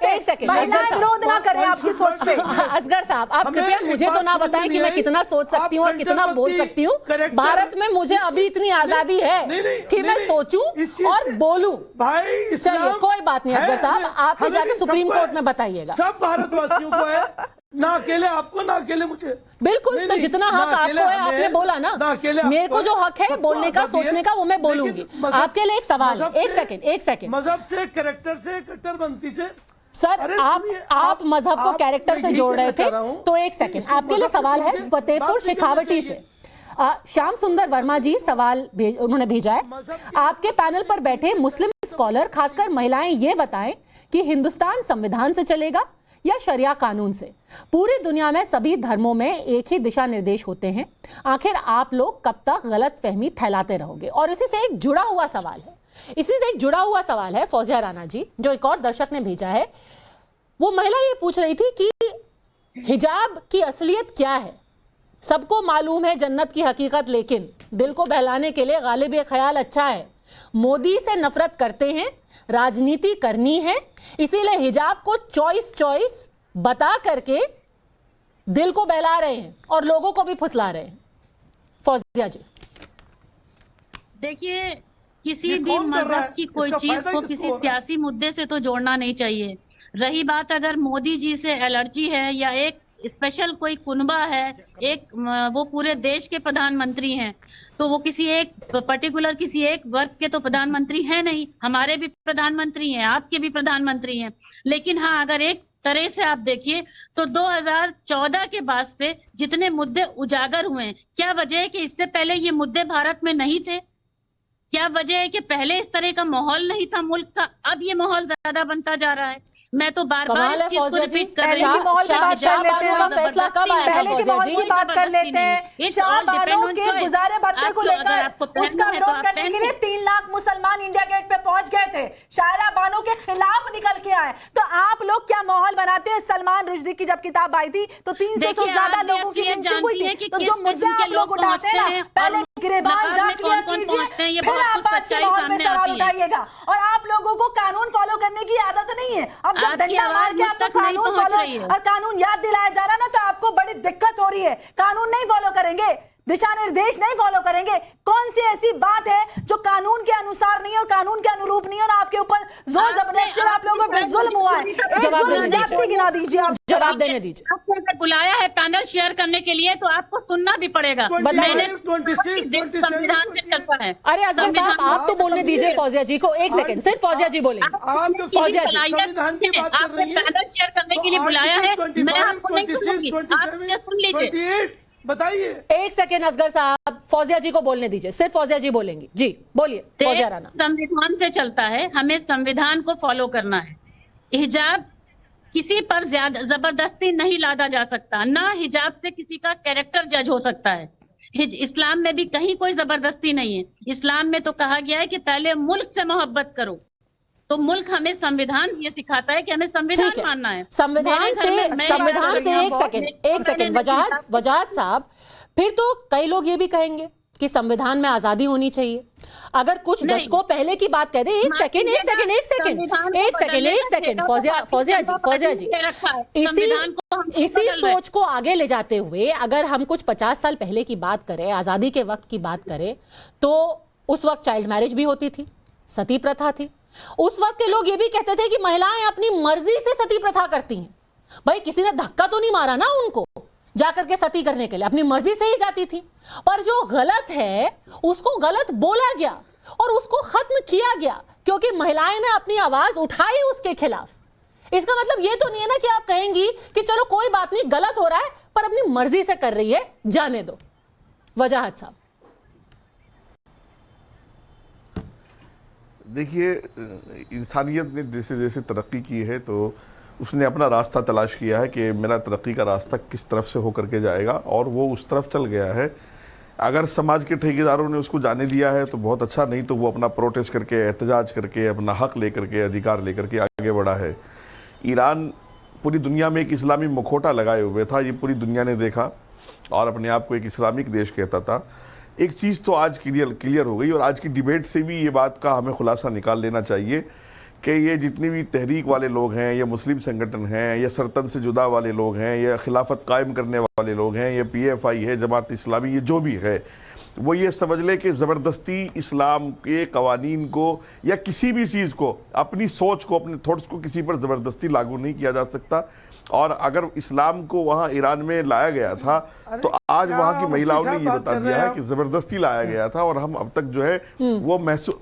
एक सेकंड विरोध ना करें आपकी सोच पे। असगर साहब, आप कृपया मुझे तो ना बताएं कि मैं कितना सोच सकती हूँ और कितना बोल सकती हूँ। भारत में मुझे अभी इतनी आजादी है कि मैं सोचूं और बोलूं। चलिए कोई बात नहीं असगर साहब, आप जाके सुप्रीम कोर्ट में बताइएगा। सब भारतवासियों को है, ना अकेले आपको, ना अकेले मुझे। बिल्कुल, तो जितना हक आपको है आपने बोला ना, मेरे को जो हक है बोलने का, सोचने का, वो मैं बोलूंगी। आपके लिए एक सवाल है, एक सेकंड। मजहब से, कैरेक्टर से, कट्टरपंथी से। सर आप मजहब को कैरेक्टर से जोड़ रहे थे, तो एक सेकंड, आपके लिए सवाल है फतेहपुर शेखावटी से। श्याम सुंदर वर्मा जी सवाल उन्होंने भेजा है। आपके पैनल पर बैठे मुस्लिम स्कॉलर, खासकर महिलाएं, ये बताएं कि हिंदुस्तान संविधान से चलेगा या शरिया कानून से? पूरी दुनिया में सभी धर्मों में एक ही दिशा निर्देश होते हैं, आखिर आप लोग कब तक गलत फहमी फैलाते रहोगे? और इसी से एक जुड़ा हुआ सवाल है फौजिया राणा जी, जो एक और दर्शक ने भेजा है। वो महिला ये पूछ रही थी कि हिजाब की असलियत क्या है? सबको मालूम है जन्नत की हकीकत, लेकिन दिल को बहलाने के लिए गालिब ये ख्याल अच्छा है, मोदी से नफरत करते हैं, राजनीति करनी है, इसीलिए हिजाब को चॉइस बता करके दिल को बहला रहे हैं और लोगों को भी फुसला रहे हैं। फौजिया जी, देखिए, किसी भी मजहब की कोई चीज को किसी सियासी मुद्दे से तो जोड़ना नहीं चाहिए। रही बात अगर मोदी जी से एलर्जी है या एक स्पेशल कोई कुनबा है, एक वो पूरे देश के प्रधानमंत्री हैं, तो वो किसी एक पर्टिकुलर किसी एक वर्ग के तो प्रधानमंत्री है नहीं। हमारे भी प्रधानमंत्री हैं, आपके भी प्रधानमंत्री हैं। लेकिन हाँ, अगर एक तरह से आप देखिए तो 2014 के बाद से जितने मुद्दे उजागर हुए हैं, क्या वजह है कि इससे पहले ये मुद्दे भारत में नहीं थे? क्या वजह है कि पहले इस तरह का माहौल नहीं था मुल्क का, अब ये माहौल ज्यादा बनता जा रहा है? मैं तो बार बार इस चीज को रिपीट कर रही हूँ। फैसला कब आया? पहले की माहौल की बात कर लेते हैं। शाहबानों के गुजारे भत्ते को लेकर उसका विरोध करने के लिए 3 लाख मुसलमान इंडिया गेट पे पहुंच गए थे, शायरा बानो के खिलाफ निकल के आए। तो आप लोग क्या माहौल बनाते हैं? सलमान रुश्दी की जब किताब आई थी तो 300 से ज्यादा लोगों की लिंचिंग हुई थी। तो जो मुद्दे आप लोग उठाते हैं ना, पहले गिरेबान जांच लिया कीजिए, फिर आप आज के माहौल पे सवाल उठाइएगा। और आप लोगों को कानून फॉलो करने की आदत नहीं है। अब जब डंडा मार के आपको कानून फॉलो और कानून याद दिलाया जा रहा है ना, तो आपको बड़ी दिक्कत हो रही है। कानून नहीं फॉलो करेंगे, दिशा निर्देश नहीं फॉलो करेंगे। कौन सी ऐसी बात है जो कानून के अनुसार नहीं है और कानून के अनुरूप नहीं है और आपके ऊपर जोर जबरदस्ती और आप लोगों पर जुल्म हुआ है? जवाब देने दीजिए, आप जवाब देने दीजिए। आपको अगर बुलाया है पैनल शेयर करने के लिए तो आपको सुनना भी पड़ेगा। संविधान से चलता है। अरे असगर साहब, आप तो बोलने दीजिए फौजिया जी को। एक सेकंड, सिर्फ फौजिया जी बोलेंगे। फौजिया जी, आपको पैनल शेयर करने के लिए बुलाया है, मैं आपको नहीं सुनूंगी, आप मुझे सुन लीजिए। बताइए। एक सेकेंड असगर साहब, फौजिया जी को बोलने दीजिए, सिर्फ फौजिया जी बोलेंगी। जी बोलिए फौजिया राना। संविधान से चलता है, हमें संविधान को फॉलो करना है। हिजाब किसी पर ज्यादा जबरदस्ती नहीं लादा जा सकता, ना हिजाब से किसी का कैरेक्टर जज हो सकता है। इस्लाम में भी कहीं कोई जबरदस्ती नहीं है। इस्लाम में तो कहा गया है कि पहले मुल्क से मोहब्बत करो। तो मुल्क हमें संविधान ये सिखाता है कि हमें संविधान मानना है। संविधान से एक सेकंड वजाहत साहब, फिर तो कई लोग ये भी कहेंगे कि संविधान में आजादी होनी चाहिए। अगर कुछ दशकों पहले की बात करें, एक सेकंड फौजिया जी, इसी सोच को आगे ले जाते हुए अगर हम कुछ 50 साल पहले की बात करें, आजादी के वक्त की बात करें, तो उस वक्त चाइल्ड मैरिज भी होती थी, सती प्रथा थी। उस वक्त के लोग ये भी कहते थे कि महिलाएं अपनी मर्जी से सती प्रथा करती हैं। भाई किसी ने धक्का तो नहीं मारा ना उनको जाकर के सती करने के लिए, अपनी मर्जी से ही जाती थी। पर जो गलत है उसको गलत बोला गया और उसको खत्म किया गया क्योंकि महिलाएं ने अपनी आवाज उठाई उसके खिलाफ। इसका मतलब ये तो नहीं है ना कि आप कहेंगी कि चलो कोई बात नहीं, गलत हो रहा है पर अपनी मर्जी से कर रही है, जाने दो। वजाहत साहब, देखिए, इंसानियत ने जैसे जैसे तरक्की की है तो उसने अपना रास्ता तलाश किया है कि मेरा तरक्की का रास्ता किस तरफ से होकर के जाएगा, और वो उस तरफ चल गया है। अगर समाज के ठेकेदारों ने उसको जाने दिया है तो बहुत अच्छा, नहीं तो वो अपना प्रोटेस्ट करके, एहतजाज करके, अपना हक लेकर के, अधिकार लेकर के आगे बढ़ा है। ईरान पूरी दुनिया में एक इस्लामी मुखौटा लगाए हुए था, ये पूरी दुनिया ने देखा और अपने आप को एक इस्लामिक देश कहता था। एक चीज़ तो आज क्लियर हो गई और आज की डिबेट से भी ये बात का हमें खुलासा निकाल लेना चाहिए कि ये जितने भी तहरीक वाले लोग हैं, या मुस्लिम संगठन हैं, या सरतन से जुदा वाले लोग हैं, या खिलाफत कायम करने वाले लोग हैं, या PFI है, जमात इस्लामी, ये जो भी है, वो ये समझ ले कि ज़बरदस्ती इस्लाम के कवानीन को या किसी भी चीज़ को, अपनी सोच को, अपने थॉट्स को किसी पर ज़बरदस्ती लागू नहीं किया जा सकता। और अगर इस्लाम को वहाँ ईरान में लाया गया था तो आज वहाँ की महिलाओं ने ये बता दिया है कि ज़बरदस्ती लाया गया था, और हम अब तक जो है वो महसूस।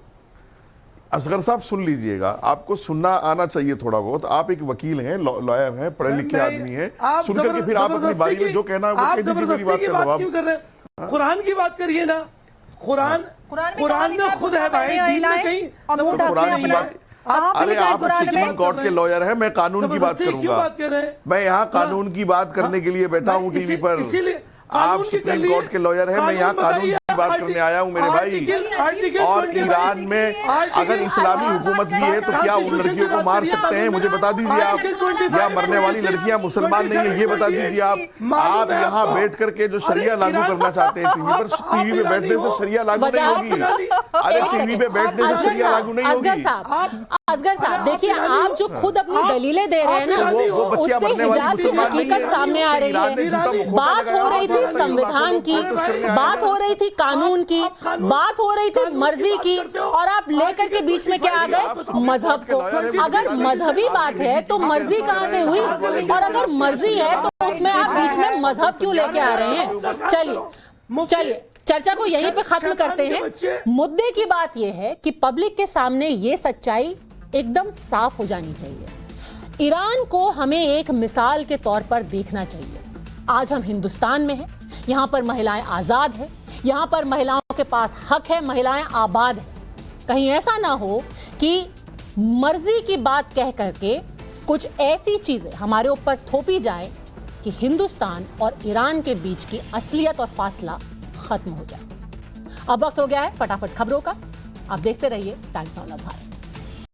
असगर साहब सुन लीजिएगा, आपको सुनना आना चाहिए थोड़ा बहुत। आप एक वकील हैं, लॉयर हैं, पढ़े लिखे आदमी हैं, सुन करके फिर आप अपनी बारी में जो कहना है वो कह दीजिए। मेरी बात का जवाब। कुरान की बात करिए ना, कुरान में खुद है भाई, दीन में कहीं कुरान की बात। अरे आप सुप्रीम कोर्ट के लॉयर हैं, मैं कानून की बात करूंगा। मैं यहाँ कानून की बात करने के लिए बैठा हूँ टीवी पर। आप सुप्रीम कोर्ट के लॉयर हैं, मैं यहाँ कानून की बात करने आया हूँ मेरे भाई। और ईरान में अगर इस्लामी हुकूमत भी है तो क्या उन लड़कियों को मार सकते हैं? मुझे बता दीजिए आप। या मरने वाली लड़कियां मुसलमान नहीं है, ये बता दीजिए आप यहाँ बैठ करके जो शरिया लागू करना चाहते हैं टीवी पर, टीवी पे बैठने से शरिया लागू नहीं होगी। अरे टीवी पे बैठने से शरिया लागू नहीं होगी। असगर साहब देखिए, आप जो खुद अपनी दलीलें दे रहे हैं ना, उससे हिजाब की हकीकत सामने आ रही है। बात हो रही थी संविधान की, बात हो रही थी कानून की, बात हो रही थी मर्जी की, और आप लेकर के बीच में क्या आ गए? मजहब को। अगर मजहबी बात है तो मर्जी कहां से हुई? और अगर मर्जी है तो उसमें आप बीच में मजहब क्यों लेके आ रहे हैं? चलिए चर्चा को यहीं पे खत्म करते हैं। मुद्दे की बात यह है कि पब्लिक के सामने ये सच्चाई एकदम साफ हो जानी चाहिए। ईरान को हमें एक मिसाल के तौर पर देखना चाहिए। आज हम हिंदुस्तान में हैं, यहां पर महिलाएं आजाद हैं, यहां पर महिलाओं के पास हक है, महिलाएं आबाद हैं। कहीं ऐसा ना हो कि मर्जी की बात कह करके कुछ ऐसी चीजें हमारे ऊपर थोपी जाए कि हिंदुस्तान और ईरान के बीच की असलियत और फासला खत्म हो जाए। अब वक्त हो गया है फटाफट खबरों का। आप देखते रहिए टाइम्स ऑफ भारत।